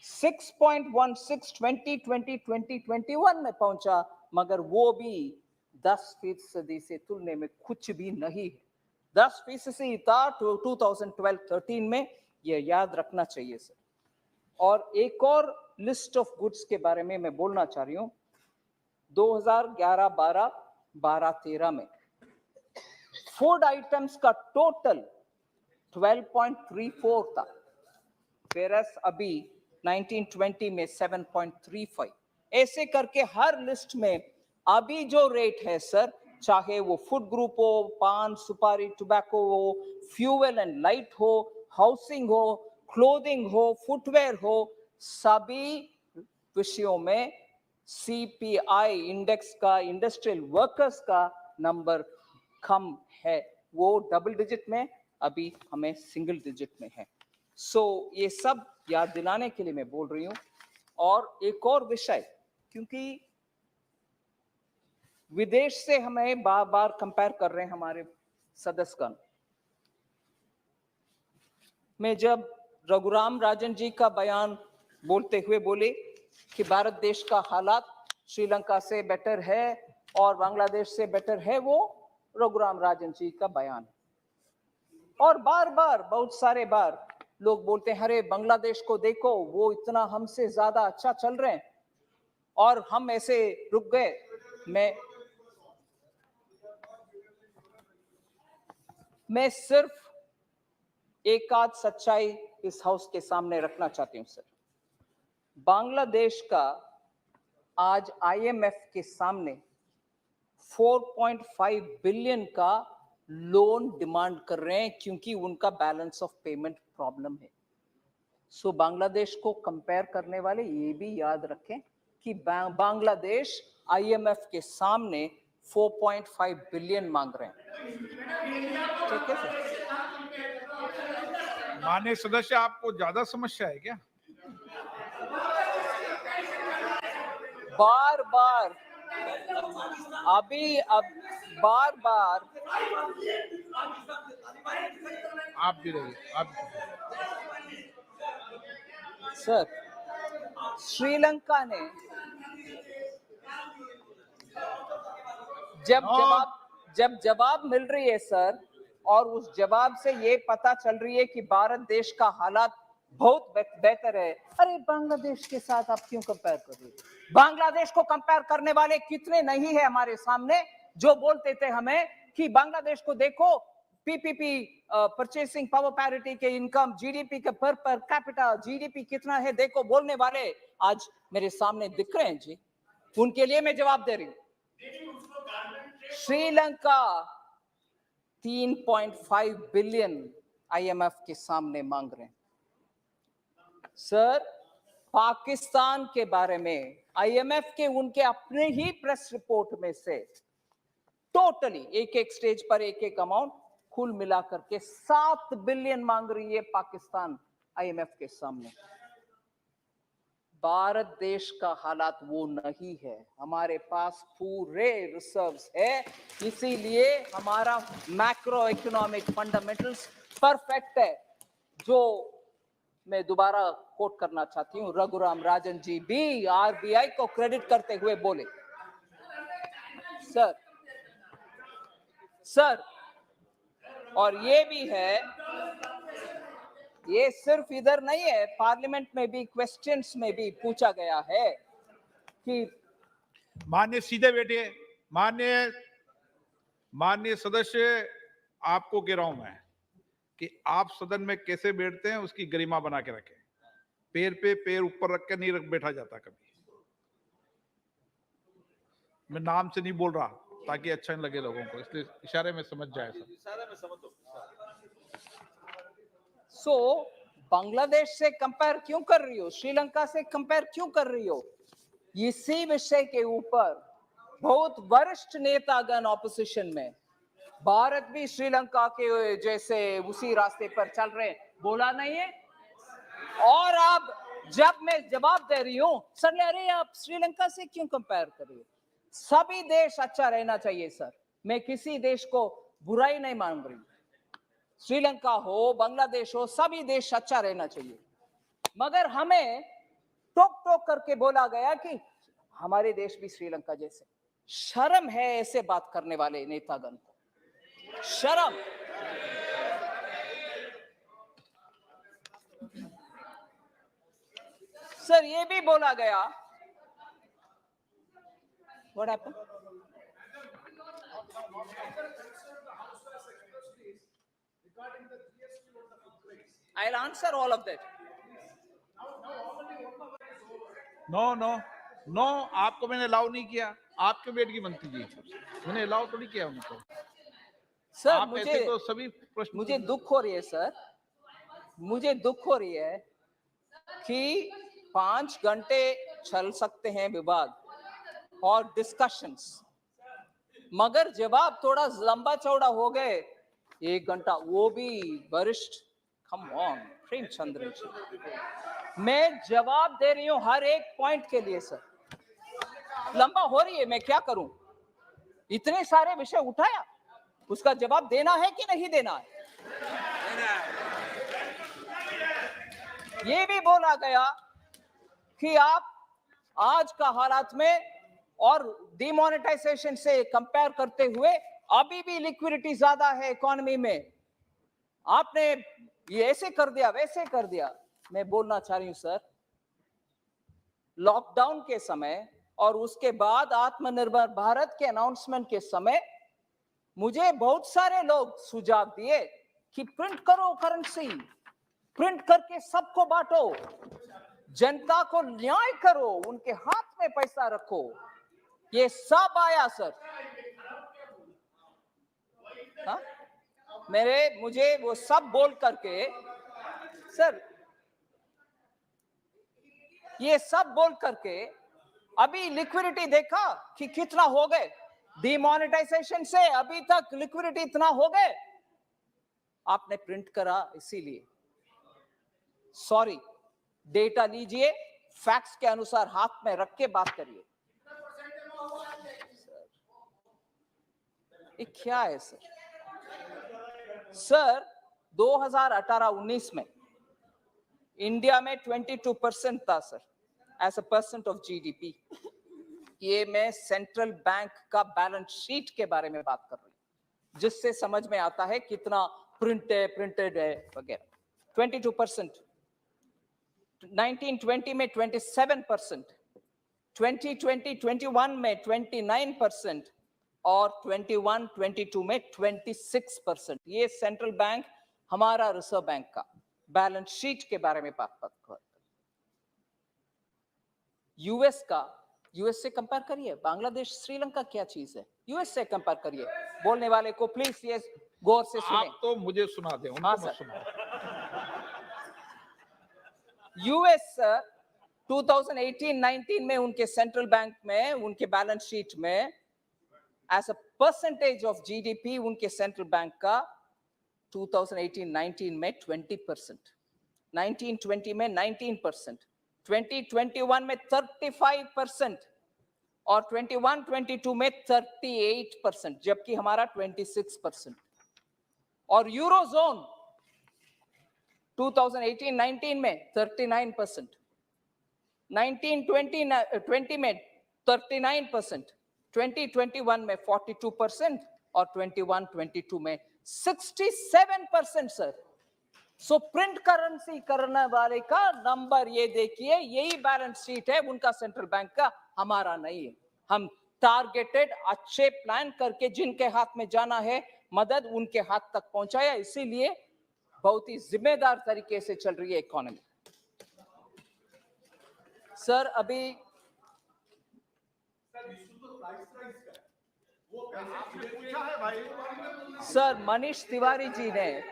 6.16 2020-2021 में पहुंचा, मगर वो भी 10% से तुलने में कुछ भी नहीं है. 10% था 2012-13 में. ये याद रखना चाहिए सर. और एक और लिस्ट ऑफ गुड्स के बारे में मैं बोलना चाह रही हूं. 2011-12, 12-13 में फूड आइटम्स का टोटल 12.34 था, whereas अभी 1920 में 7.35. ऐसे करके हर लिस्ट में अभी जो रेट है सर, चाहे वो फूड ग्रुप हो, पान सुपारी टोबैको हो, फ्यूल एंड लाइट हो, हाउसिंग हो, क्लोथिंग हो, फुटवेयर हो, सभी विषयों में सीपीआई इंडेक्स का, इंडस्ट्रियल वर्कर्स का नंबर कम है. वो डबल डिजिट में, अभी हमें सिंगल डिजिट में है. सो ये सब याद दिलाने के लिए मैं बोल रही हूं. और एक और विषय, क्योंकि विदेश से हमें बार बार कंपेयर कर रहे हैं हमारे सदस्यगण. मैं जब रघुराम राजन जी का बयान बोलते हुए बोले कि भारत देश का हालात श्रीलंका से बेटर है और बांग्लादेश से बेटर है, वो रघुराम राजन जी का बयान. और बार बार बहुत सारे बार लोग बोलते हैं अरे बांग्लादेश को देखो, वो इतना हमसे ज्यादा अच्छा चल रहे हैं और हम ऐसे रुक गए. मैं सिर्फ एक आध सच्चाई इस हाउस के सामने रखना चाहती हूं सर. बांग्लादेश का आज आईएमएफ के सामने 4.5 बिलियन का लोन डिमांड कर रहे हैं क्योंकि उनका बैलेंस ऑफ पेमेंट प्रॉब्लम है. सो बांग्लादेश को कंपेयर करने वाले ये भी याद रखें कि बांग्लादेश आईएमएफ के सामने 4.5 बिलियन मांग रहे हैं. ठीक है सर. माननीय सदस्य, आपको ज्यादा समस्या है क्या? बार बार अब बार बार आप भी रहिए. आप सर, श्रीलंका ने जब जवाब मिल रही है सर, और उस जवाब से ये पता चल रही है कि भारत देश का हालात बहुत बेहतर है, अरे बांग्लादेश के साथ आप क्यों कंपेयर कर रहे हो? बांग्लादेश को कंपेयर करने वाले कितने नहीं है हमारे सामने जो बोलते थे हमें कि बांग्लादेश को देखो, पीपीपी परचेसिंग पावर पैरिटी के इनकम, जीडीपी के पर कैपिटा जीडीपी कितना है देखो बोलने वाले आज मेरे सामने दिख रहे हैं जी. उनके लिए मैं जवाब दे रही हूं. श्रीलंका 3.5 बिलियन आईएमएफ के सामने मांग रहे हैं. सर, पाकिस्तान के बारे में आईएमएफ के उनके अपने ही प्रेस रिपोर्ट में से टोटली एक एक स्टेज पर एक एक अमाउंट कुल मिलाकर के 7 बिलियन मांग रही है पाकिस्तान आईएमएफ के सामने. भारत देश का हालात वो नहीं है. हमारे पास पूरे रिजर्व्स है, इसीलिए हमारा मैक्रो इकोनॉमिक फंडामेंटल्स परफेक्ट है. जो मैं दोबारा कोट करना चाहती हूं, रघुराम राजन जी भी आरबीआई को क्रेडिट करते हुए बोले. सर, और ये भी है ये सिर्फ इधर नहीं है, पार्लियामेंट में भी क्वेश्चंस में भी पूछा गया है कि माननीय सीधे बैठिए। माननीय सदस्य, आपको कह रहा हूं मैं कि आप सदन में कैसे बैठते हैं उसकी गरिमा बना के रखें। पैर पे पैर ऊपर रख के नहीं बैठा जाता कभी। मैं नाम से नहीं बोल रहा ताकि अच्छा नहीं लगे लोगों को, इसलिए इशारे में समझ जाए सब। सो बांग्लादेश से कंपेयर क्यों कर रही हो, श्रीलंका से कंपेयर क्यों कर रही हो? इसी विषय के ऊपर बहुत वरिष्ठ नेतागण ऑपोजिशन में, भारत भी श्रीलंका के जैसे उसी रास्ते पर चल रहे, बोला नहीं है? और अब जब मैं जवाब दे रही हूं, सर अरे आप श्रीलंका से क्यों कंपेयर कर रही हो? सभी देश अच्छा रहना चाहिए सर, मैं किसी देश को बुराई नहीं मांग रही। श्रीलंका हो, बांग्लादेश हो, सभी देश अच्छा रहना चाहिए, मगर हमें टोक टोक करके बोला गया कि हमारे देश भी श्रीलंका जैसे। शर्म है ऐसे बात करने वाले नेतागण को, शर्म। सर ये भी बोला गया, what happened? I'll answer all of that. No, आपको मैंने अलाउ नहीं किया। आपके बेट की मंत्री जी, मैंने अलाउ तो नहीं किया उनको। सर आप मुझे ऐसे तो सभी प्रश्न, मुझे दुख हो रही है सर, मुझे दुख हो रही है कि 5 घंटे चल सकते हैं विवाद और डिस्कशंस, मगर जवाब थोड़ा लंबा चौड़ा हो गए 1 घंटा, वो भी वरिष्ठ। कम ऑन प्रेमचंद्र जी, मैं जवाब दे रही हूं हर एक पॉइंट के लिए सर, लंबा हो रही है, मैं क्या करूं? इतने सारे विषय उठाया, उसका जवाब देना है कि नहीं देना है? ये भी बोला गया कि आप आज का हालात में और डिमोनेटाइजेशन से कंपेयर करते हुए अभी भी लिक्विडिटी ज्यादा है इकोनॉमी में, आपने ये ऐसे कर दिया वैसे कर दिया। मैं बोलना चाह रही हूं सर, लॉकडाउन के समय और उसके बाद आत्मनिर्भर भारत के अनाउंसमेंट के समय मुझे बहुत सारे लोग सुझाव दिए कि प्रिंट करो करेंसी, प्रिंट करके सबको बांटो, जनता को न्याय करो, उनके हाथ में पैसा रखो। ये सब आया सर। हा? मुझे वो सब बोल करके सर, ये सब बोल करके अभी लिक्विडिटी देखा कि कितना हो गए, डिमोनेटाइजेशन से अभी तक लिक्विडिटी इतना हो गए, आपने प्रिंट करा इसीलिए। सॉरी, डेटा लीजिए, फैक्ट्स के अनुसार हाथ में रख के बात करिए। ये क्या है सर? सर 2018-19 में इंडिया में 22% था sir as a percent of GDP. ये मैं सेंट्रल बैंक का बैलेंस शीट के बारे में बात कर रही हूं, जिससे समझ में आता है कितना प्रिंटेड है वगैरह। 22%, 1920 में 27%, 2020-21 में 29% और 21-22 में 26%। ये सेंट्रल बैंक, हमारा रिजर्व बैंक का बैलेंस शीट के बारे में बात कर। यूएस से कंपेयर करिए, बांग्लादेश श्रीलंका क्या चीज है, यूएस से कंपेयर करिए। बोलने वाले को प्लीज ये गौर से सुने। आप तो मुझे सुना दे, उनको मत सुनाओ। यूएस 2018-19 में उनके सेंट्रल बैंक में, उनके बैलेंस शीट में as a percentage of GDP, उनके सेंट्रल बैंक का 2018-19 में 20%, 1920 में 19%, 2021 में 35% और 21-22 में 38%, जबकि हमारा 26%। और यूरोजोन 2018-19 में 39%, 1920 में 39%, 2021 में 42% और 21-22 में 67% सर। सो प्रिंट करेंसी करने वाले का नंबर ये देखिए, यही बैलेंस शीट है उनका सेंट्रल बैंक का, हमारा नहीं है। हम टारगेटेड अच्छे प्लान करके जिनके हाथ में जाना है मदद उनके हाथ तक पहुंचाया, इसीलिए बहुत ही जिम्मेदार तरीके से चल रही है इकोनॉमी। सर अभी सर मनीष तिवारी जी ने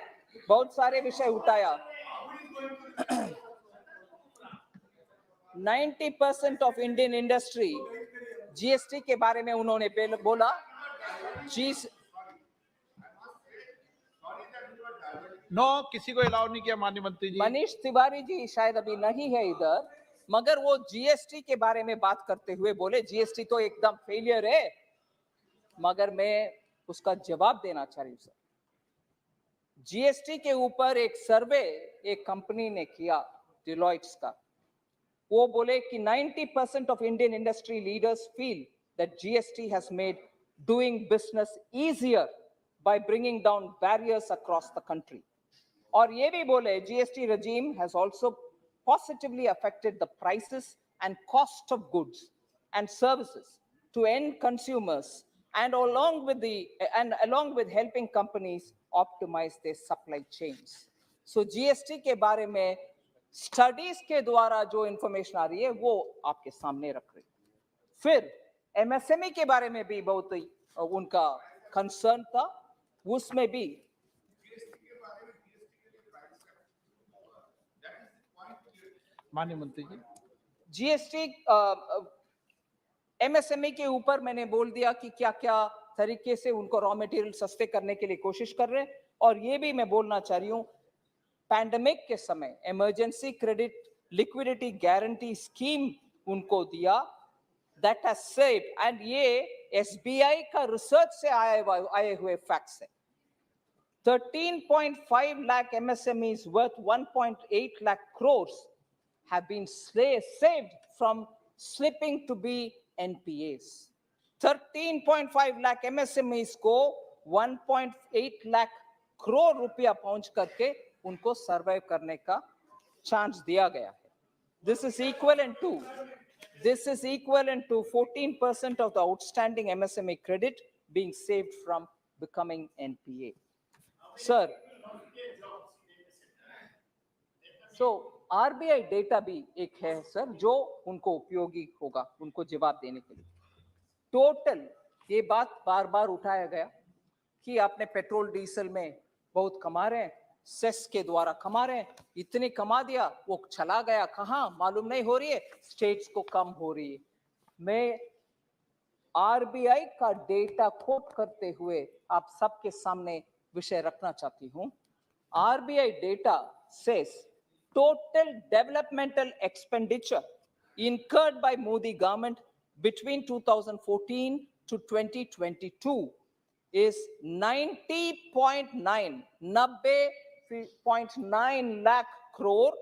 बहुत सारे विषय उठाया। 90% ऑफ इंडियन इंडस्ट्री जीएसटी के बारे में उन्होंने बोला। नो, किसी को अलाउ नहीं किया माननीय मंत्री जी। मनीष तिवारी जी शायद अभी नहीं है इधर, मगर वो जीएसटी के बारे में बात करते हुए बोले जीएसटी तो एकदम फेलियर है, मगर मैं उसका जवाब देना चाह रही हूं सर। जीएसटी के ऊपर एक सर्वे एक कंपनी ने किया डिलॉइट्स का, वो बोले कि 90% of Indian industry leaders feel that GST has made doing business easier by bringing down barriers across the country. और ये भी बोले GST regime has also positively affected the prices and cost of goods and services to end consumers and along with helping companies optimize their supply chains. So GST के बारे में studies के द्वारा जो इंफॉर्मेशन आ रही है वो आपके सामने रख रही है। फिर एमएसएमई के बारे में भी बहुत ही उनका कंसर्न था, उसमें भी माननीय मंत्री जी, जीएसटी एमएसएमई के ऊपर मैंने बोल दिया कि क्या क्या तरीके से उनको रॉ मटेरियल सस्ते करने के लिए कोशिश कर रहे हैं। और ये भी मैं बोलना चाह रही हूँ, पैंडेमिक के समय emergency credit liquidity guarantee scheme उनको दिया, दैट हैज सेव्ड, एंड ये एसबीआई का रिसर्च से आए हुए फैक्ट्स है। 13.5 lakh MSMEs worth 1.8 lakh crores have been saved from slipping to be NPAs. 13.5 lakh MSMEs को 1.8 lakh crore रुपया पहुंच करके उनको सर्वाइव करने का चांस दिया गया है। This is equivalent to 14% of the outstanding MSME credit being saved from becoming NPA. Sir, so RBI data भी एक है सर जो उनको उपयोगी होगा उनको जवाब देने के लिए। टोटल ये बात बार बार उठाया गया कि आपने पेट्रोल डीजल में बहुत कमा रहे हैं, सेस के द्वारा कमा रहे हैं, इतने कमा दिया, वो चला गया कहाँ मालूम नहीं हो रही है, स्टेट्स को कम हो रही है। मैं आरबीआई का डेटा कोट करते हुए आप सबके सामने विषय रखना चाहती हूं। RBI data says total developmental expenditure incurred by Modi government between 2014 to 2022 is 90.9 lakh crore,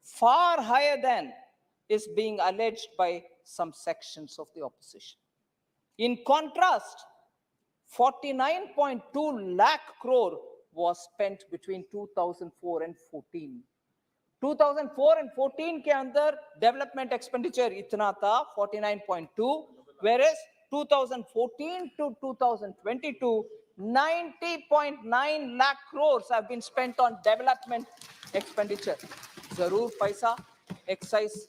far higher than is being alleged by some sections of the opposition. In contrast, 49.2 lakh crore was spent between 2004 and 14. 2004 and 14 के अंदर development expenditure इतना था 49.2, whereas 2014 to 2022 90.9 lakh crores have been spent on development expenditure. जरूर पैसा excise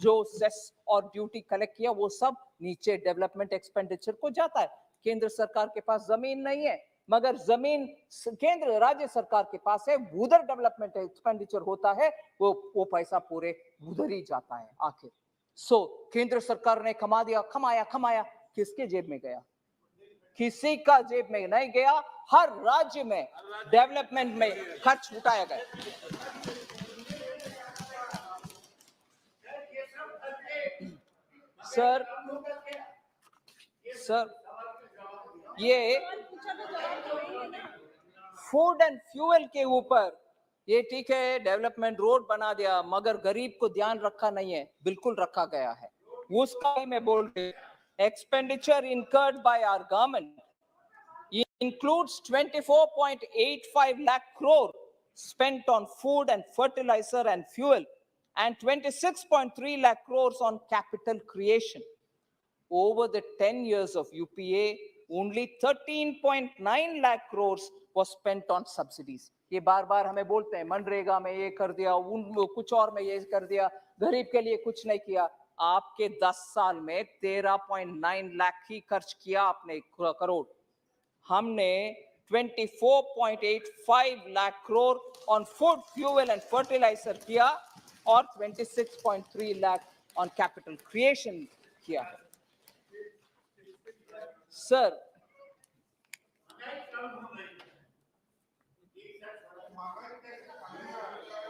जो cess और duty collect किया वो सब नीचे डेवलपमेंट एक्सपेंडिचर को जाता है। केंद्र सरकार के पास जमीन नहीं है, मगर जमीन केंद्र राज्य सरकार के पास है, उधर डेवलपमेंट एक्सपेंडिचर होता है, वो पैसा पूरे उधर ही जाता है आखिर। सो केंद्र सरकार ने कमाया, किसके जेब में गया? किसी का जेब में नहीं गया, हर राज्य में डेवलपमेंट में खर्च उठाया गया। सर ये फूड एंड फ्यूल के ऊपर ये ठीक है, डेवलपमेंट रोड बना दिया, मगर गरीब को ध्यान रखा नहीं है, बिल्कुल रखा गया है। उसका ही मैं बोल रही, expenditure incurred by our government includes 24.85 lakh crore spent on food and fertilizer and fuel, and 26.3 lakh crores on capital creation. Over the 10 years of UPA, only 13.9 lakh crores was spent on subsidies. ये बार बार हमें बोलते हैं मनरेगा में ये कर दिया, उन कुछ और में ये कर दिया, गरीब के लिए कुछ नहीं किया. आपके 10 साल में 13.9 लाख ही खर्च किया आपने करोड़. हमने 24.85 lakh crore on food, fuel and fertilizer किया और 26.3 lakh on capital creation किया. Sir,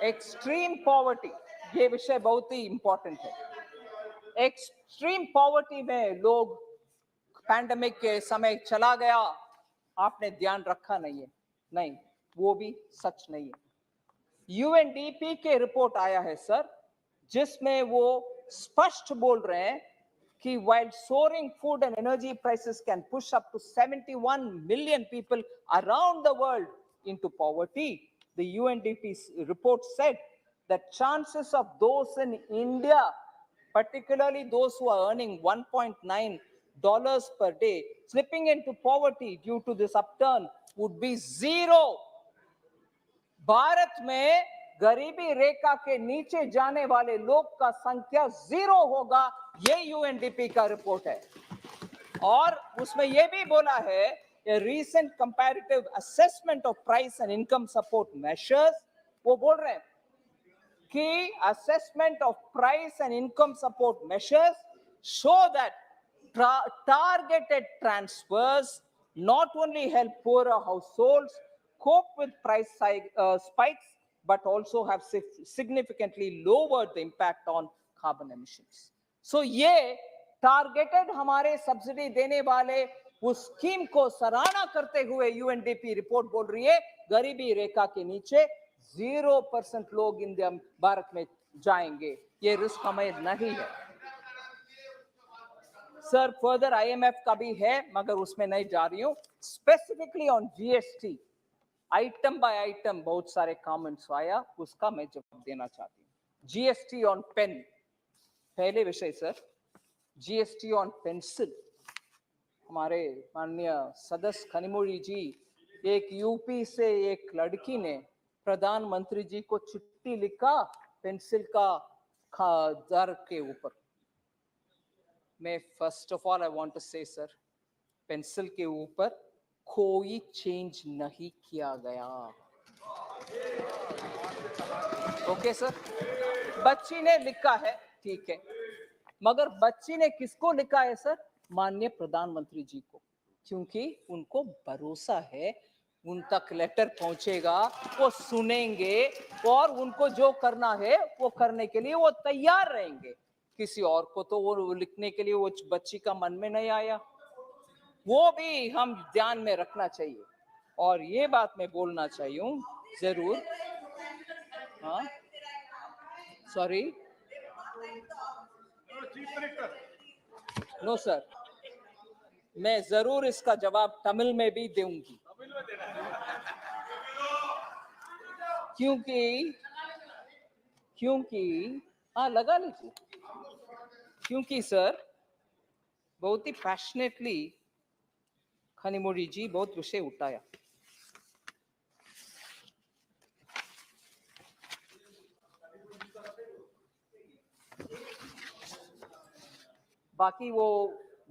extreme poverty, ये विषय बहुत ही important है. Extreme poverty में लोग पैंडेमिक के समय चला गया, आपने ध्यान रखा नहीं है. नहीं, वो भी सच नहीं है. यूएनडीपी के रिपोर्ट आया है सर, जिसमें वो स्पष्ट बोल रहे हैं कि while soaring food and energy prices can push up to 71 million people around the world into poverty, the UNDP report said that chances of those in India, particularly those who are earning $1.9 per day, slipping into poverty due to this upturn would be zero. Bharat में गरीबी रेखा के नीचे जाने वाले लोग का संख्या 0 होगा, ये यूएनडीपी का रिपोर्ट है. और उसमें ये भी बोला है, a recent comparative assessment of price and income support measures, वो बोल रहे हैं कि assessment of price and income support measures show that targeted transfers not only help poorer households cope with price spikes, but also have significantly lowered the impact on carbon emissions. So ये targeted हमारे subsidy देने वाले उस scheme को सराहना करते हुए UNDP report बोल रही है गरीबी रेखा के नीचे 0% लोग इंडिया भारत में जाएंगे. ये रिस्क हमें नहीं है. सर फर्दर आईएमएफ का भी है, मगर उसमें नहीं जा रही हूं. Specifically on GST, item by item बहुत सारे कमेंट्स आया, उसका मैं जवाब देना चाहती हूँ. जीएसटी ऑन पेन, पहले विषय सर, जीएसटी ऑन पेंसिल. हमारे माननीय सदस्य खनिमोड़ी जी, एक यूपी से एक लड़की ने प्रधानमंत्री जी को चिट्ठी लिखा पेंसिल का दर के ऊपर. मैं first of all I want to say sir, pencil के ऊपर कोई चेंज नहीं किया गया. ओके सर, बच्ची ने लिखा है, ठीक है, मगर बच्ची ने किसको लिखा है सर? माननीय प्रधानमंत्री जी को, क्योंकि उनको भरोसा है उन तक लेटर पहुंचेगा, वो सुनेंगे और उनको जो करना है वो करने के लिए वो तैयार रहेंगे. किसी और को तो वो लिखने के लिए वो बच्ची का मन में नहीं आया, वो भी हम ध्यान में रखना चाहिए. और ये बात मैं बोलना चाहिए हूँ जरूर. हाँ सॉरी, नो सर, मैं जरूर इसका जवाब तमिल में भी दूंगी, क्योंकि हाँ लगा लीजिए, क्योंकि सर बहुत ही पैशनेटली खनिमोड़ी जी बहुत विषय उठाया. बाकी वो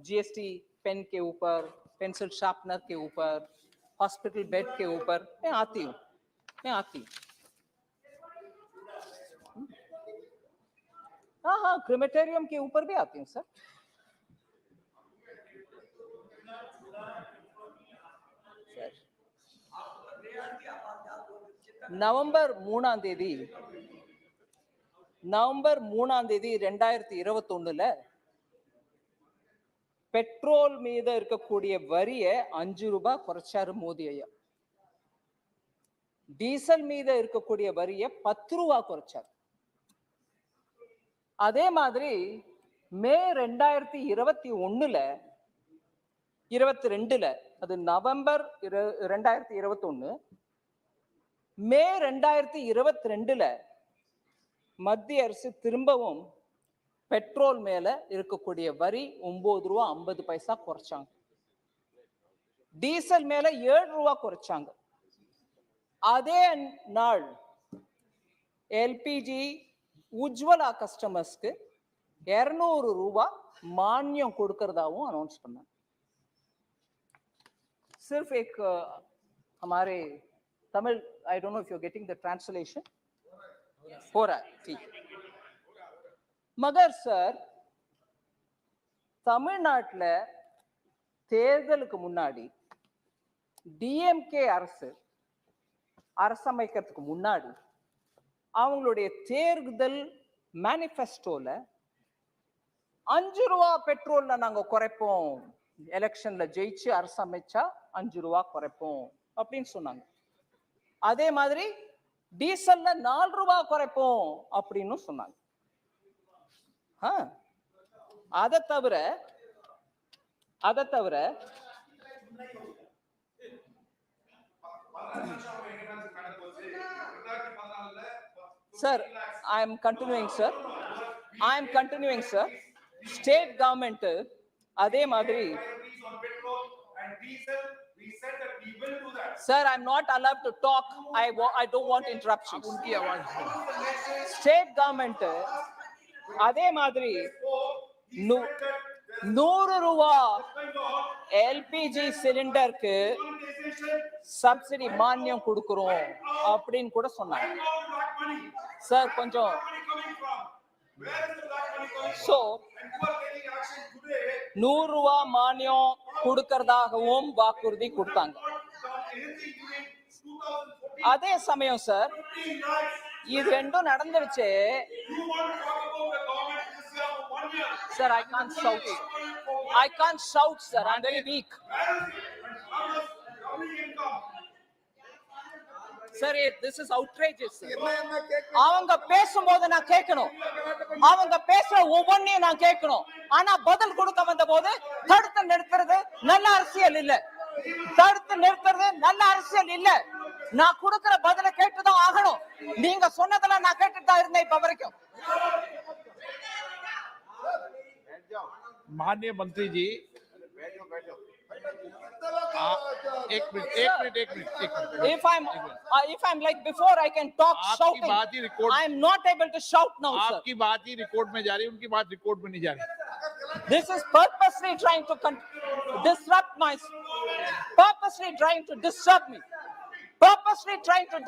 जीएसटी पेन के ऊपर, पेंसिल शार्पनर के ऊपर, हॉस्पिटल बेड के ऊपर मैं आती हूँ. हाँ, क्रिमेटेरियम के ऊपर भी आती हूँ सर. നവംബർ 3 தேதி 2021 பெட்ரோல் மீது இருக்கக்கூடிய வரியை 5 ரூபாய் குறைச்சாரு மோடி ஐயா. டீசல் மீது இருக்கக்கூடிய வரியை 10 ரூபாய் குறைச்சாரு. அதே மாதிரி மே 2021 அது நவம்பர் 2021 மே 2022ல மத்திய அரசு திரும்பவும் பெட்ரோல் மேல இருக்கக்கூடிய வரி 9 ரூபா 50 பைசா குறைச்சாங்க. டீசல் மேல 7 ரூபா குறைச்சாங்க. அதே நாள் எல்பிஜி உஜ்வலா கஸ்டமர்ஸ்க்கு 200 ரூபா மானியம் கொடுக்கறதாவும் அனௌன்ஸ் பண்ணாங்க. सिर्फ एक हमारे Tamil, I don't know if you are getting the translation, हो रहा है ठीक. मगर सर தமிழ்நாட்டுல தேர்தலுக்கு முன்னாடி டிஎம்கே அரசமைக்கிறதுக்கு முன்னாடி அவங்களுடைய தேர்தல் மேனிஃபெஸ்டோல 5 ரூபா பெட்ரோல்ல நாங்க குறைப்போம், எலெக்ஷன்ல ஜெயிச்சு அரசமைச்சா 5 ரூபா குறைப்போம் அப்படின்னு சொன்னாங்க. அதே மாதிரி டீசல்ல 4 ரூபா குறைப்போம் அப்படின்னு சொன்னாங்க. அதை தவிர sir I am continuing sir state government அதே மாதிரி Sir, I'm not allowed to talk. I don't want interruptions. State government அதே மாதிரி 100 ரூபா எல்பிஜி சிலிண்டருக்கு சப்சிடி மானியம் கொடுக்கிறோம் அப்படின்னு கூட சொன்னாங்க. சார் கொஞ்சம் சோ 100 ரூபா மானியம் கொடுக்கறதாகவும் வாக்குறுதி கொடுத்தாங்க. அதே சமயம் சார் இது ரெண்டும் நடந்துருச்சு. Sir, I can't shout, sir. I'm very weak. Sir, this is outrageous, sir. அவங்க பேசும்போது நான் கேட்கணும், அவங்க பேசுற ஒவ்வொன்றையும் நான் கேட்கணும். ஆனா பதில் கொடுக்க வந்த போது தடுத்து நிறுத்துறது நல்ல அரசியல் இல்ல. நான் கொடுக்கிற பதில கேட்டுதான் ஆகணும். நீங்க சொன்னதெல்லாம் நான் கேட்டுட்டு தான் இருந்தேன் இப்ப வரைக்கும். माननीय मंत्री जी, एक minute. If I'm like before, I can talk shouting. I am not able to shout now, sir. आपकी बात ही रिकॉर्ड में जा रही है, उनकी बात रिकॉर्ड में नहीं जा रही. This is purposely trying to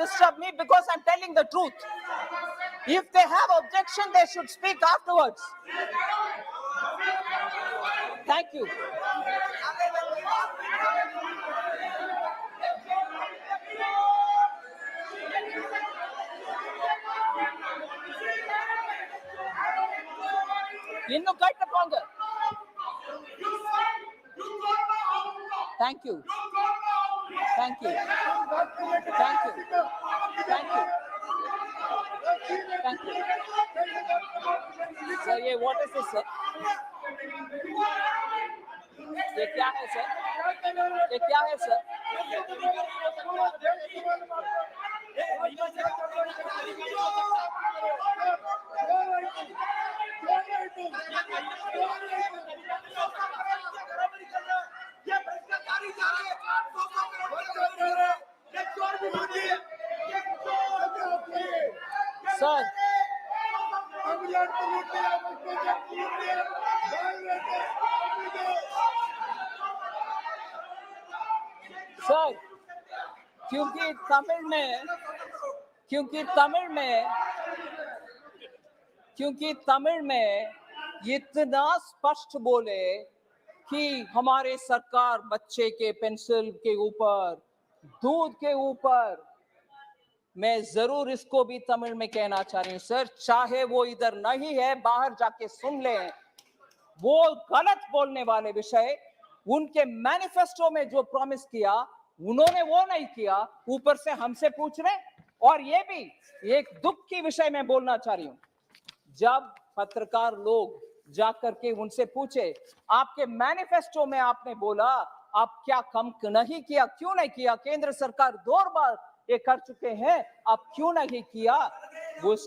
disrupt me because I'm telling the truth. If they have objection, they should speak afterwards. Thank you. இன்னும் கேட்டு போங்க. Thank you. Sir, what is this, sir? ये क्या है सर? सर सर क्योंकि तमिल में इतना स्पष्ट बोले कि हमारे सरकार बच्चे के पेंसिल के ऊपर, दूध के ऊपर, मैं जरूर इसको भी तमिल में कहना चाह रही हूँ सर, चाहे वो इधर नहीं है बाहर जाके सुन लें, वो गलत बोलने वाले विषय उनके मैनिफेस्टो में जो प्रॉमिस किया उन्होंने वो नहीं किया, ऊपर से हमसे पूछ रहे. और ये भी एक दुख की विषय में बोलना चाह रही हूँ, जब पत्रकार लोग जाकर के उनसे पूछे आपके मैनिफेस्टो में आपने बोला आप क्या कम नहीं किया, क्यों नहीं किया, केंद्र सरकार ये कर चुके हैं, अब क्यों नहीं किया? उस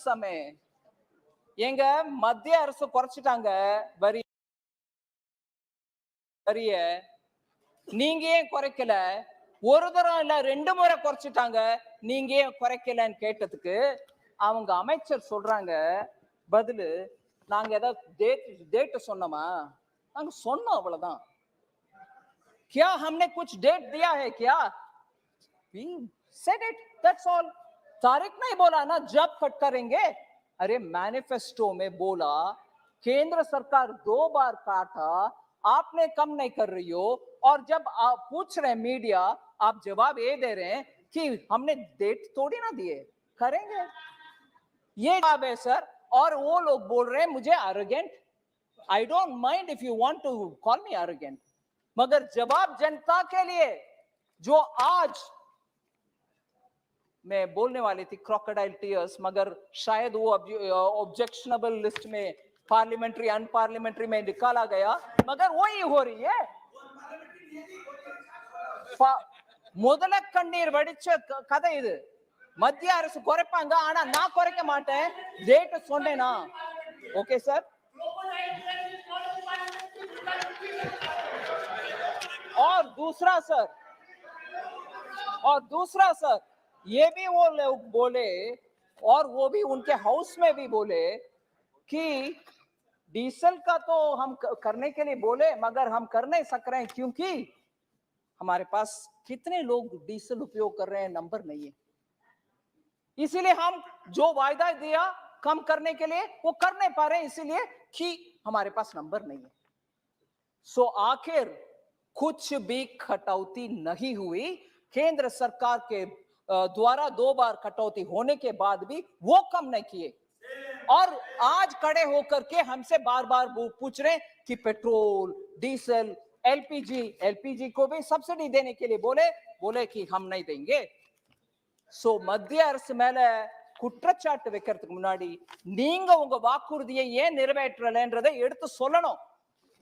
समय எங்க மத்திய அரசு குறைச்சிட்டாங்க வரிய, நீங்க ஏன் குறைக்கல? ஒரு தரம் இல்ல 2 முறை குறைச்சிட்டாங்க, நீங்க ஏன் குறைக்கலன்னு கேட்டதுக்கு அவங்க அமைச்சர் சொல்றாங்க பதிலு, நாங்க ஏதாவது டேட் சொன்னோமா? நாங்க சொன்னோம் அவ்வளவுதான். क्या हमने कुछ डेट दिया है क्या? We said it, that's all. तारीख नहीं बोला ना, जब कट करेंगे. अरे मैनिफेस्टो में बोला, केंद्र सरकार 2 बार काटा, आपने कम नहीं कर रही हो, और जब आप पूछ रहे हैं मीडिया, आप जवाब ये दे रहे हैं कि हमने डेट थोड़ी ना दिए, करेंगे, ये जवाब है सर. और वो लोग बोल रहे हैं मुझे arrogant. I don't mind if you want to call me arrogant, मगर जवाब जनता के लिए जो आज मैं बोलने वाली थी क्रोकोडाइल टीयर्स, मगर शायद वो ऑब्जेक्शनेबल लिस्ट में पार्लियामेंट्री अनपार्लियामेंट्री में निकाला गया, मगर वही हो रही है. முதல கண்ணீர் வடிச்ச கதை இது. மத்திய அரசு குறைப்பாங்க, ஆனா நான் குறைக்க மாட்டேன், டேட் சொன்னேனா? Okay sir. और दूसरा सर, ये भी वो लोग बोले, और वो भी उनके हाउस में भी बोले कि डीजल का तो हम करने के लिए बोले, मगर हम कर नहीं सक रहे हैं क्योंकि हमारे पास कितने लोग डीजल उपयोग कर रहे हैं नंबर नहीं है. इसीलिए हम जो वायदा दिया कम करने के लिए वो कर नहीं पा रहे हैं, इसीलिए कि हमारे पास नंबर नहीं है. सो आखिर कुछ भी कटौती नहीं हुई. केंद्र सरकार के द्वारा 2 बार कटौती होने के बाद भी वो कम नहीं किए, और आज खड़े होकर के हमसे बार बार पूछ रहे कि पेट्रोल, डीजल, एलपीजी को भी सब्सिडी देने के लिए बोले कि हम नहीं देंगे. सो மத்திய அரசு மேல குற்றச்சாட்டு வைக்கிறதுக்கு முன்னாடி நீங்க உங்க வாக்குறுதியை ஏன் நிறைவேற்றலன்றதை எடுத்து சொல்லணும்.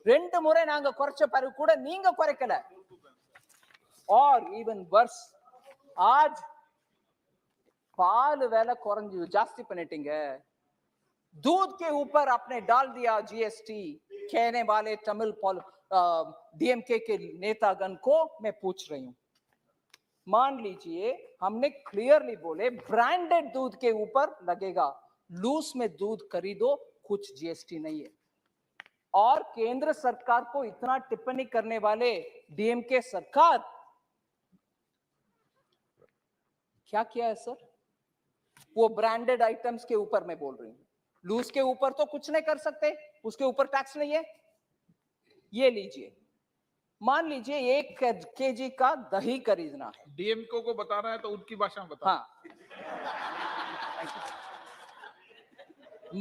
2 முறை நாங்க குறைச்ச பிறகு கூட நீங்க குறைக்கல. और इवन वर्स, आज पाल वेला कुறைஞ்சு जास्ती பண்ணிட்டீங்க. दूध के ऊपर आपने डाल दिया जीएसटी. कहने वाले तमिल डीएमके के नेतागण को मैं पूछ रही हूं, मान लीजिए हमने क्लियरली बोले ब्रांडेड दूध के ऊपर लगेगा, लूज में दूध खरीदो, कुछ जीएसटी नहीं है. और केंद्र सरकार को इतना टिप्पणी करने वाले डीएमके सरकार क्या किया है सर? वो ब्रांडेड आइटम्स के ऊपर मैं बोल रही हूं, लूज के ऊपर तो कुछ नहीं कर सकते, उसके ऊपर टैक्स नहीं है. ये लीजिए, मान लीजिए 1 केजी का दही खरीदना है. डीएमको को बता रहा है तो उनकी भाषा में बता. हाँ,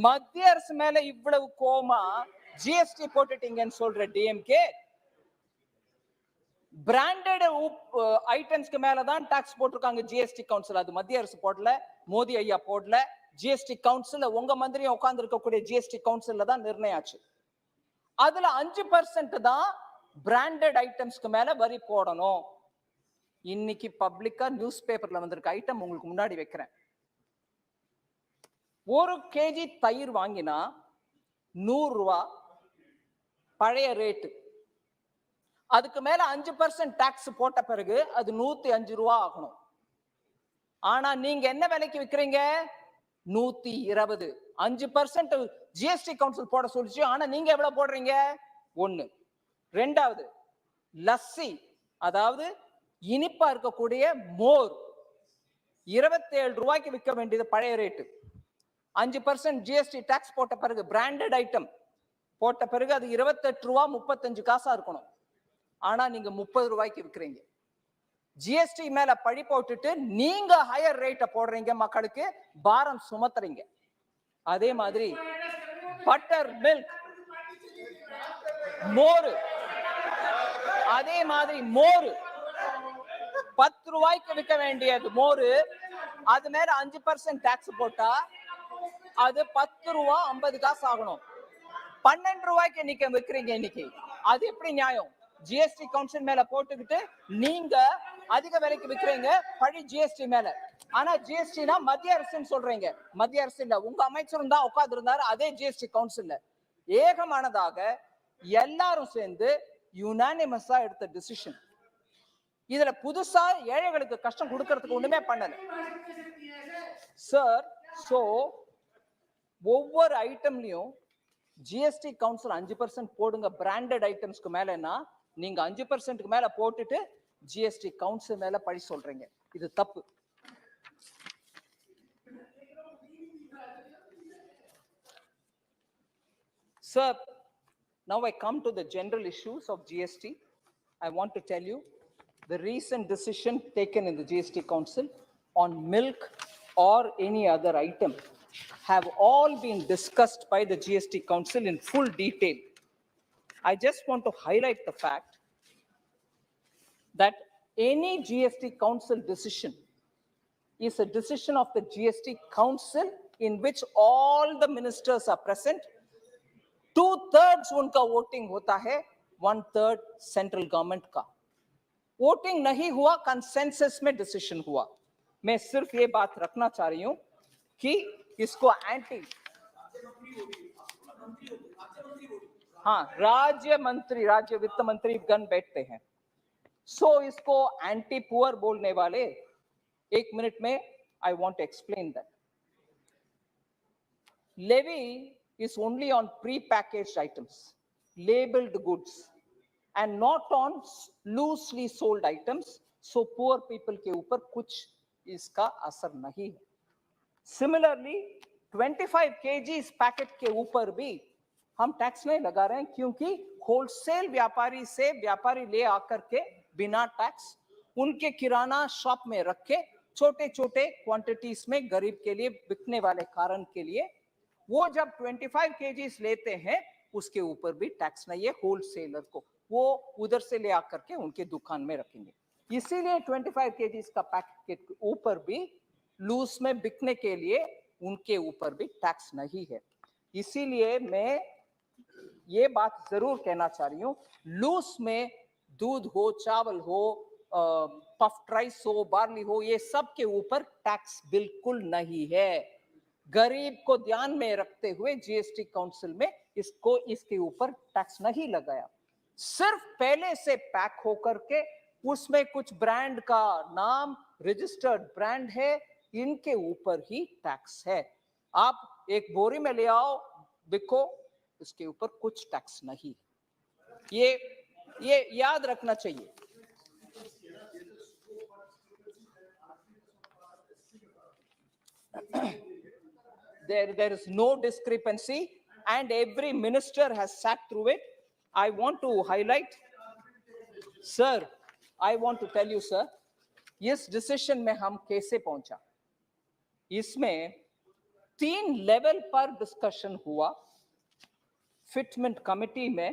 மத்திய அரசு மேல இவ்வளவு கோமா ஜிஎஸ்டி போட்டுட்டீங்கன்னு சொல்ற டிஎம்கே, பிராண்டட் ஐட்டம்ஸ்க்கு மேலதான் டாக்ஸ் போட்டிருக்காங்க ஜிஎஸ்டி கவுன்சில். அது மத்திய அரசு போடல, மோடி ஐயா போடல, ஜிஎஸ்டி கவுன்சில் உங்க மந்திரியும் உட்கார்ந்து இருக்கக்கூடிய ஜிஎஸ்டி கவுன்சில்ல தான் நிர்ணயம் ஆச்சு. அதுல 5% தான் பிராண்டட் ஐட்டம்ஸ்க்கு மேல வரி போடணும். இன்னைக்கு பப்ளிக்கா நியூஸ் பேப்பர்ல வந்திருக்க ஐட்டம் உங்களுக்கு முன்னாடி வைக்கிறேன். 1 கேஜி தயிர் வாங்கினா 100 ரூபாய் பழைய ரேட்டு. அதுக்கு மேல 5% டாக்ஸ் போட்ட பிறகு அது 105 ரூபாய் ஆகணும். ஆனா நீங்க என்ன விலைக்கு விக்கிறீங்க? 120. 5% ஜிஎஸ்டி கவுன்சில் போட சொல்லிச்சு, ஆனா நீங்க எவ்வளவு போடுறீங்க? 1. ரெண்டாவது, லஸ்ஸி, அதாவது இனிப்பா இருக்கக்கூடிய மோர் 27 ரூபாய்க்கு விற்க வேண்டியது பழைய ரேட்டு. 5% ஜிஎஸ்டி டாக்ஸ் போட்ட பிறகு, பிராண்டட் ஐட்டம் போட்ட பிறகு அது 28 ரூபாய் 35 காசா இருக்கணும். ஆனா நீங்க 30 ரூபாய்க்கு விற்கிறீங்க. ஜிஎஸ்டி மேல பழி போட்டுட்டு நீங்க ஹையர் ரேட்ட போடுறீங்க, மக்களுக்கு பாரம் சுமத்துறீங்க. அதே மாதிரி பட்டர் மில்க், மோர், அதே மாதிரி மோர் 10 ரூபாய்க்கு விற்க வேண்டியது மோர், அது மேல 5% டாக்ஸ் போட்டா அது 10 ரூபாய் 50 காசு ஆகணும். 12 ரூபாய்க்கு நீங்க விற்கிறீங்க இன்னைக்கு. அது எப்படி நியாயம்? ஜிஎஸ்டி கவுன்சில் மேல போட்டுக்கிட்டு நீங்க அதிக விலைக்கு விற்கிறீங்க பழி ஜிஎஸ்டி மேல. ஆனா ஜிஎஸ்டினா மத்திய அரசுன்னு சொல்றீங்க. மத்திய அரசு இல்ல, உங்க அமைச்சரும் தான் உட்கார்ந்து இருந்தாரு அதே ஜிஎஸ்டி கவுன்சில்ல. ஏகமானதாக எல்லாரும் சேர்ந்து யுனானிமஸா எடுத்த டிசிஷன். இதுல புதுசா ஏழைகளுக்கு கஷ்டம் கொடுக்கறதுக்கு ஒண்ணுமே பண்ணல சார். சோ ஒவ்வொரு ஐட்டம்லயும் ஜிஎஸ்டி கவுன்சில் 5% போடுங்க பிராண்டட் ஐட்டம்ஸ்க்கு மேலன்னா, நீங்க 5%க்கு மேல போட்டுட்டு ஜிஎஸ்டி கவுன்சில் மேல பழி சொல்றீங்க. இது தப்பு. Sir, now I come to the general issues of GST. I want to tell you the recent decision taken in the GST Council on milk or any other item have all been discussed by the GST Council in full detail. I just want to highlight the fact that any GST Council decision is a decision of the GST Council in which all the ministers are present. 2/3 उनका voting होता है, 1/3 central government का. Voting नहीं हुआ, consensus में decision हुआ. मैं सिर्फ ये बात रखना चाह रही हूं कि इसको एंटी, हाँ, राज्य वित्त मंत्री गण बैठते हैं. सो इसको एंटी पुअर बोलने वाले 1 मिनट में I want to explain that. Levy is only on pre-packaged items, labeled goods, and not on loosely sold items. So poor people के ऊपर कुछ इसका असर नहीं है. Similarly, 25 kg पैकेट के ऊपर भी हम टैक्स नहीं लगा रहे हैं, क्योंकि होलसेल व्यापारी से व्यापारी ले आकर के बिना टैक्स उनके किराना शॉप में रख के छोटे छोटे क्वांटिटीज में गरीब के लिए बिकने वाले कारण के लिए वो जब 25 kg लेते हैं उसके ऊपर भी टैक्स नहीं है. होलसेलर को वो उधर से ले आकर के उनके दुकान में रखेंगे. इसीलिए 25 kg का पैकेट के ऊपर भी लूज में बिकने के लिए उनके ऊपर भी टैक्स नहीं है. इसीलिए मैं ये बात जरूर कहना चाह रही हूं, लूज में दूध हो, चावल हो, पफ्ड राइस हो, बार्ली हो, ये सब के ऊपर टैक्स बिल्कुल नहीं है. गरीब को ध्यान में रखते हुए जीएसटी काउंसिल में इसके ऊपर टैक्स नहीं लगाया. सिर्फ पहले से पैक होकर के उसमें कुछ ब्रांड का नाम रजिस्टर्ड ब्रांड है, इनके ऊपर ही टैक्स है. आप एक बोरी में ले आओ, बिको, इसके ऊपर कुछ टैक्स नहीं. ये याद रखना चाहिए. There is no discrepancy and every minister has sat through it. I want to highlight, sir, I want to tell you, sir, इस डिसीजन में हम कैसे पहुंचा. इसमें 3 लेवल पर डिस्कशन हुआ. फिटमेंट कमेटी में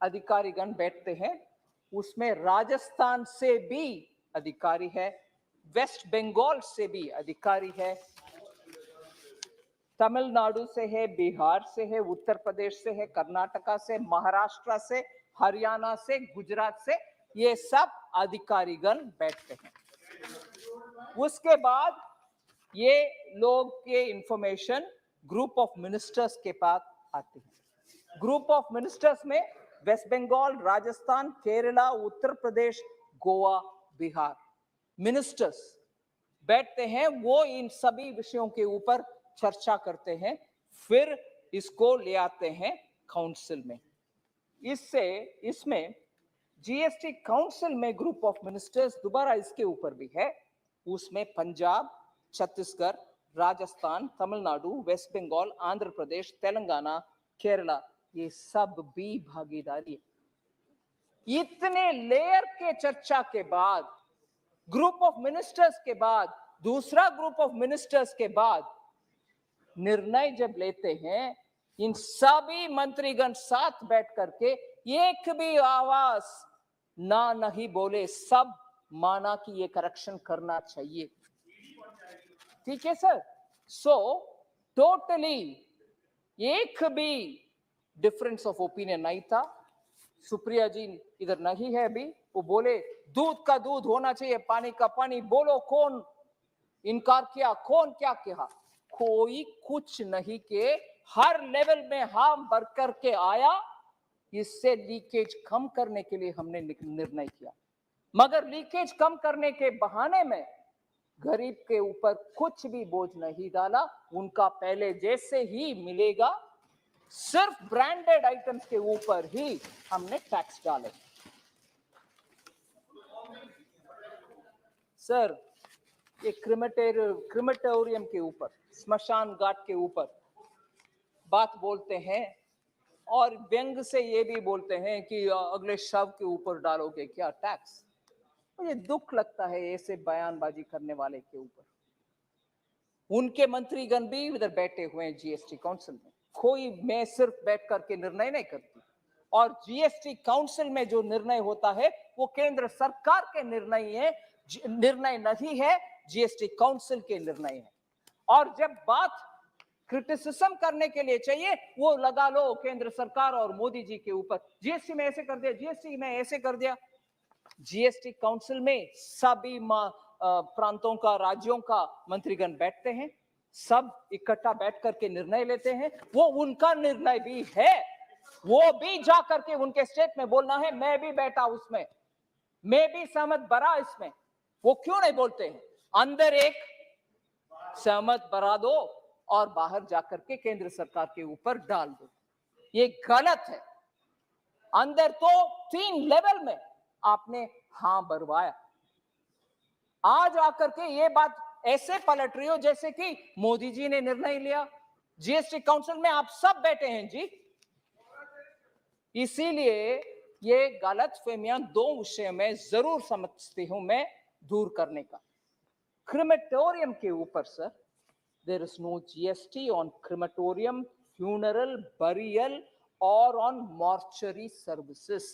अधिकारीगण बैठते हैं, उसमें राजस्थान से भी अधिकारी है, वेस्ट बंगाल से भी अधिकारी है, तमिलनाडु से है, बिहार से है, उत्तर प्रदेश से है, कर्नाटका से, महाराष्ट्र से, हरियाणा से, गुजरात से, ये सब अधिकारीगण बैठते हैं. उसके बाद ये लोग के इंफॉर्मेशन ग्रुप ऑफ मिनिस्टर्स के पास आती है. ग्रुप ऑफ मिनिस्टर्स में वेस्ट बंगाल, राजस्थान, केरला, उत्तर प्रदेश, गोवा, बिहार मिनिस्टर्स बैठते हैं. वो इन सभी विषयों के ऊपर चर्चा करते हैं, फिर इसको ले आते हैं काउंसिल में. इसमें जीएसटी काउंसिल में ग्रुप ऑफ मिनिस्टर्स दोबारा इसके ऊपर भी है. उसमें पंजाब, छत्तीसगढ़, राजस्थान, तमिलनाडु, वेस्ट बंगाल, आंध्र प्रदेश, तेलंगाना, केरला, ये सब भी भागीदारी है. इतने लेयर के चर्चा के बाद, ग्रुप ऑफ मिनिस्टर्स के बाद, दूसरा ग्रुप ऑफ मिनिस्टर्स के बाद निर्णय जब लेते हैं, इन सभी मंत्रीगण साथ बैठ करके एक भी आवाज ना नहीं बोले, सब माना कि ये करेक्शन करना चाहिए. ठीक है सर. सो टोटली एक भी डिफरेंस ऑफ ओपिनियन नहीं था. सुप्रिया जी इधर नहीं है अभी, वो बोले दूध का दूध होना चाहिए, पानी का पानी। बोलो कौन इनकार किया, कौन क्या कहा? कोई कुछ नहीं के, हर लेवल में हम भर करके आया। इससे लीकेज कम करने के लिए हमने निर्णय किया, मगर लीकेज कम करने के बहाने में गरीब के ऊपर कुछ भी बोझ नहीं डाला। उनका पहले जैसे ही मिलेगा, सिर्फ ब्रांडेड आइटम्स के ऊपर ही हमने टैक्स डाले। सर, ये क्रिमेटोरियम के ऊपर, स्मशान घाट के ऊपर बात बोलते हैं और व्यंग से ये भी बोलते हैं कि अगले शव के ऊपर डालोगे क्या टैक्स? मुझे दुख लगता है ऐसे बयानबाजी करने वाले के ऊपर। उनके मंत्रीगण भी इधर बैठे हुए हैं जीएसटी काउंसिल में। कोई, मैं सिर्फ बैठ करके निर्णय नहीं करती, और जीएसटी काउंसिल में जो निर्णय होता है वो केंद्र सरकार के निर्णय नहीं है, जीएसटी काउंसिल के निर्णय है। और जब बात क्रिटिसिज्म करने के लिए चाहिए, वो लगा लो केंद्र सरकार और मोदी जी के ऊपर। जीएसटी में ऐसे कर दिया, जीएसटी में ऐसे कर दिया। जीएसटी काउंसिल में सभी प्रांतों का, राज्यों का मंत्रीगण बैठते हैं, सब इकट्ठा बैठ करके निर्णय लेते हैं। वो उनका निर्णय भी है, वो भी जा करके उनके स्टेट में बोलना है, मैं भी बैठा उसमें, मैं भी सहमत बरा इसमें। वो क्यों नहीं बोलते हैं? अंदर एक सहमत बरा दो और बाहर जाकर के केंद्र सरकार के ऊपर डाल दो। ये गलत है। अंदर तो 3 लेवल में आपने हां भरवाया, आज आकर के ये बात ऐसे पलट रही हो जैसे कि मोदी जी ने निर्णय लिया। जीएसटी काउंसिल में आप सब बैठे हैं जी। इसीलिए ये गलतफहमियां 2 विषय में जरूर समझती हूं मैं दूर करने का। क्रिमेटोरियम के ऊपर sir, there is no GST on crematorium, funeral, burial or on mortuary services.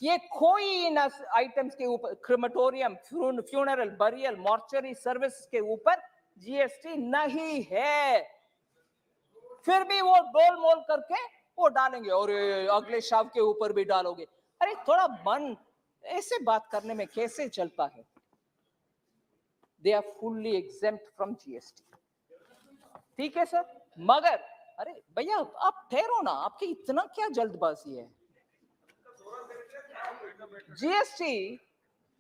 ये कोई इन आइटम्स के ऊपर, crematorium, funeral, burial, mortuary service के ऊपर जीएसटी नहीं है। फिर भी वो डोल मोल करके वो डालेंगे, और अगले शव के ऊपर भी डालोगे। अरे थोड़ा मन ऐसे बात करने में कैसे चलता है? They are fully exempt from GST. ठीक है सर, मगर अरे भैया आप ठहरो ना, आपकी इतना क्या जल्दबाजी है? जीएसटी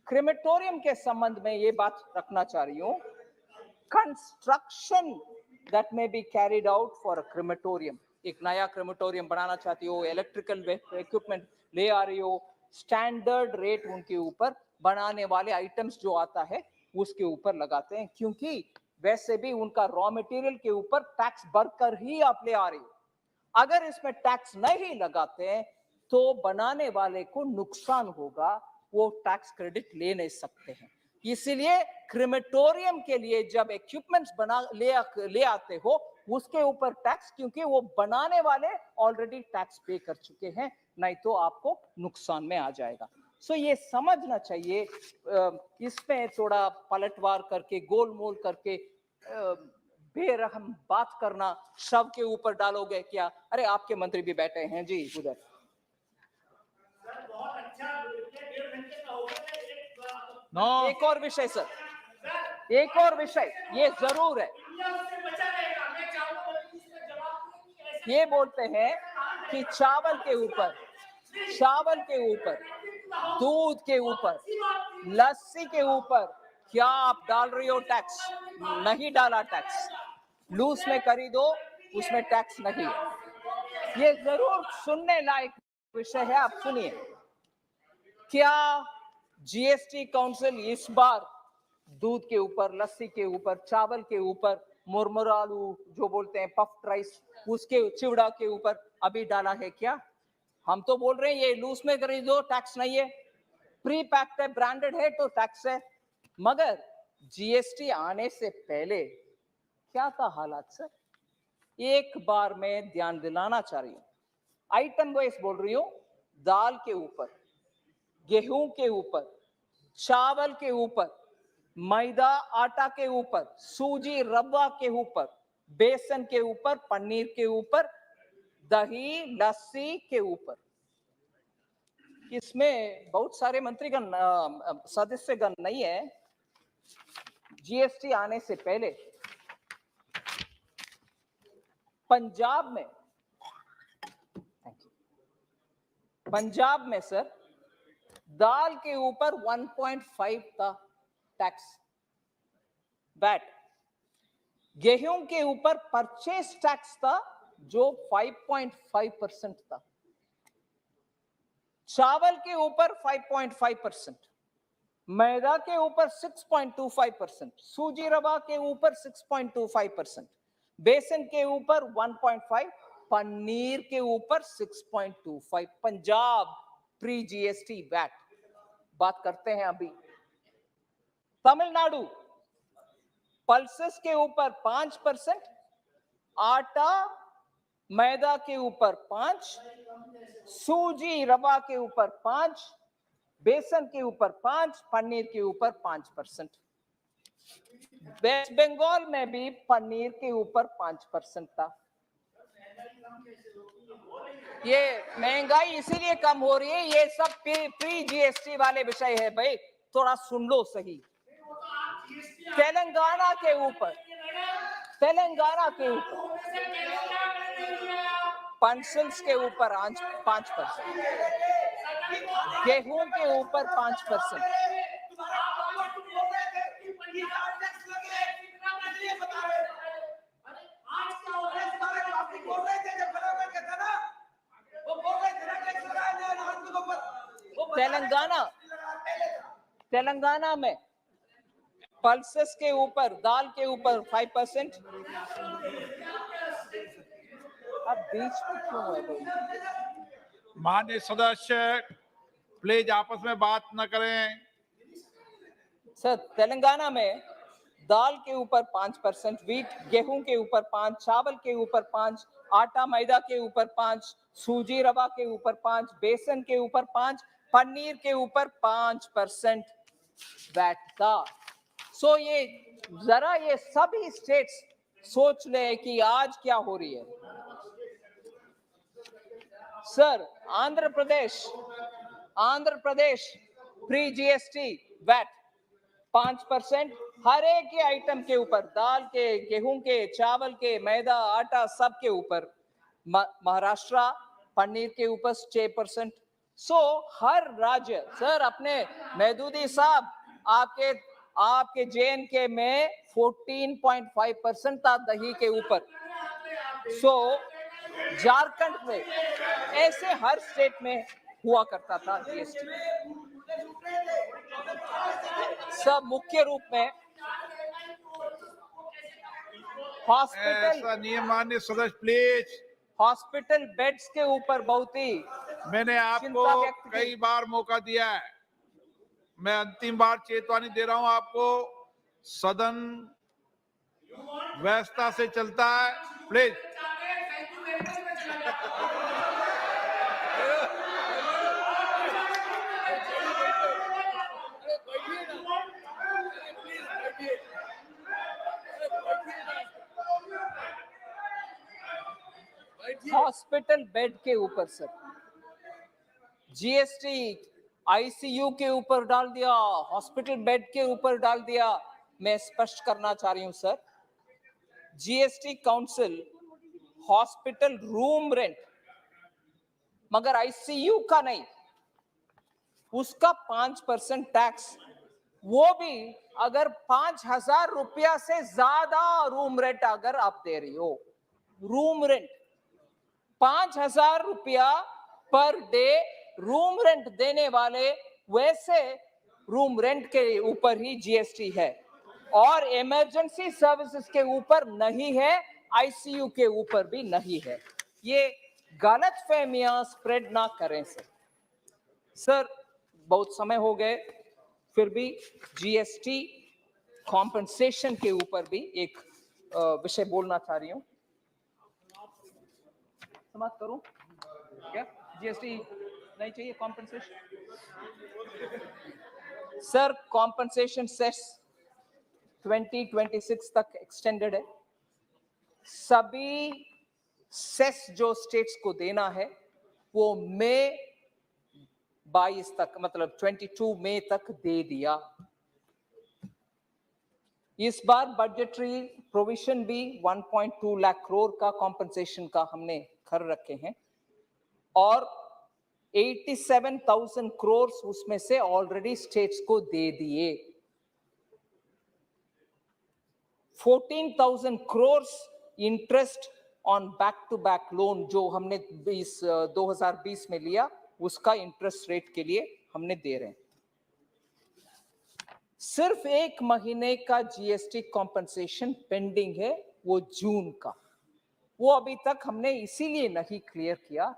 क्रिमेटोरियम के संबंध में ये बात रखना चाह रही हूं। Construction that may be carried out for a crematorium, एक नया क्रिमेटोरियम बनाना चाहती हो, इलेक्ट्रिकल इक्विपमेंट ले आ रही हो, स्टैंडर्ड रेट उनके ऊपर बनाने वाले आइटम्स जो आता है उसके ऊपर लगाते हैं, क्योंकि वैसे भी उनका रॉ मटेरियल के ऊपर टैक्स भरकर ही आप ले आ रही हो। अगर इसमें टैक्स नहीं लगाते हैं तो बनाने वाले को नुकसान होगा, वो टैक्स क्रेडिट ले नहीं सकते हैं। इसीलिए क्रिमेटोरियम के लिए जब इक्विपमेंट्स बना ले आते हो उसके ऊपर टैक्स, क्योंकि वो बनाने वाले ऑलरेडी टैक्स पे कर चुके हैं, नहीं तो आपको नुकसान में आ जाएगा। सो ये समझना चाहिए, इसमें थोड़ा पलटवार करके, गोलमोल करके बेरहम बात करना, शव के ऊपर डालोगे क्या? अरे आपके मंत्री भी बैठे हैं जी उधर। एक और विषय सर, एक और विषय ये जरूर है, ये बोलते हैं कि चावल के ऊपर, दूध के ऊपर, लस्सी के ऊपर क्या आप डाल रही हो टैक्स? नहीं डाला टैक्स। लूज में खरीदो उसमें टैक्स नहीं है। ये जरूर सुनने लायक विषय है, आप सुनिए। क्या जीएसटी काउंसिल इस बार दूध के ऊपर, लस्सी के ऊपर, चावल के ऊपर, मुरमुरालू जो बोलते हैं पफ्ड राइस, उसके चिवड़ा के ऊपर अभी डाला है क्या? हम तो बोल रहे हैं ये लूज में खरीदो टैक्स नहीं है, प्री पैक्ड है, ब्रांडेड है तो टैक्स है। मगर जीएसटी आने से पहले क्या था हालात सर? एक बार मैं ध्यान दिलाना चाह रही हूं, आइटम वाइज बोल रही हूं। दाल के ऊपर, गेहूं के ऊपर, चावल के ऊपर, मैदा आटा के ऊपर, सूजी रवा के ऊपर, बेसन के ऊपर, पनीर के ऊपर दही लस्सी के ऊपर। इसमें बहुत सारे मंत्रीगण सदस्यगण नहीं है। जीएसटी आने से पहले पंजाब में, पंजाब में सर दाल के ऊपर 1.5 था टैक्स वैट। गेहूं के ऊपर परचेस टैक्स था जो 5.5% था। चावल के ऊपर 5.5%, मैदा के ऊपर 6.25%, सूजी रवा के ऊपर 6.25%, बेसन के ऊपर 1.5, पनीर के ऊपर 6.25। पंजाब प्री जीएसटी वैट बात करते हैं अभी। तमिलनाडु पल्सेस के ऊपर 5%, आटा मैदा के ऊपर 5, सूजी रवा के ऊपर 5, बेसन के ऊपर 5, पनीर के ऊपर 5%। वेस्ट बंगाल में भी पनीर के ऊपर 5% था। ये महंगाई इसीलिए कम हो रही है, ये सब प्री जीएसटी वाले विषय है भाई, थोड़ा सुन लो सही। तेलंगाना के ऊपर पेंशन्स के ऊपर 5%, गेहूं के ऊपर 5%, तेलंगाना में पल्सेस के ऊपर, दाल के ऊपर 5%। अब बीच में क्यों है भाई? माननीय सदस्य प्लीज आपस में बात न करें। सर तेलंगाना में दाल के ऊपर 5%, वीट गेहूं के ऊपर 5, चावल के ऊपर 5, आटा मैदा के ऊपर 5, सूजी रवा के ऊपर 5, बेसन के ऊपर 5, पनीर के ऊपर 5% वैट था। सो ये जरा ये सभी स्टेट्स सोच ले कि आज क्या हो रही है। Sir Andhra Pradesh pre GST VAT 5%, हर एक के आइटम के ऊपर, दाल के, गेहूं के, चावल के, मैदा, आटा सब के ऊपर। महाराष्ट्र पनीर के ऊपर 6%। सो हर राज्य, सर अपने महदूदी साहब आपके JNK में 14.5% था दही के ऊपर। सो झारखंड में ऐसे हर स्टेट में हुआ करता था जीएसटी। सब मुख्य रूप में हॉस्पिटल, नियम माननीय सदस्य प्लीज। हॉस्पिटल बेड्स के ऊपर बहुत ही मैंने आपको कई बार मौका दिया है, मैं अंतिम बार चेतावनी दे रहा हूं आपको। सदन व्यवस्था से चलता है, प्लीज। हॉस्पिटल बेड के ऊपर सर जीएसटी आईसीयू के ऊपर डाल दिया, हॉस्पिटल बेड के ऊपर डाल दिया। मैं स्पष्ट करना चाह रही हूं sir, GST council hospital room rent, मगर आईसीयू का नहीं, उसका 5% टैक्स, वो भी अगर 5,000 रुपया से ज्यादा रूम रेंट अगर आप दे रही हो, रूम रेंट 5,000 रुपया पर डे रूम रेंट देने वाले, वैसे रूम रेंट के ऊपर ही जीएसटी है, और इमरजेंसी सर्विसेज के ऊपर नहीं है, आईसीयू के ऊपर भी नहीं है। ये गलतफहमियां स्प्रेड ना करें सर। बहुत समय हो गए, फिर भी जीएसटी कॉम्पनसेशन के ऊपर भी एक विषय बोलना चाह रही हूं। समाप्त करूं क्या? जीएसटी नहीं चाहिए कॉम्पनसेशन? सर कॉम्पनसेशन सेस 2026 तक एक्सटेंडेड है। सभी सेस जो स्टेट्स को देना है वो मई 22 तक, मतलब 22 मई तक दे दिया। इस बार बजटरी प्रोविजन भी 1.2 लाख करोड़ का कॉम्पनसेशन का हमने कर रखे हैं और 87,000 करोड़ उसमें से ऑलरेडी स्टेट्स को दे दिए। 14,000 crore interest on back to back loan जो हमने 2020 में लिया, उसका इंटरेस्ट रेट के लिए हमने दे रहे हैं। सिर्फ एक महीने का जीएसटी कॉम्पनसेशन पेंडिंग है, वो जून का। वो अभी तक हमने इसीलिए नहीं क्लियर किया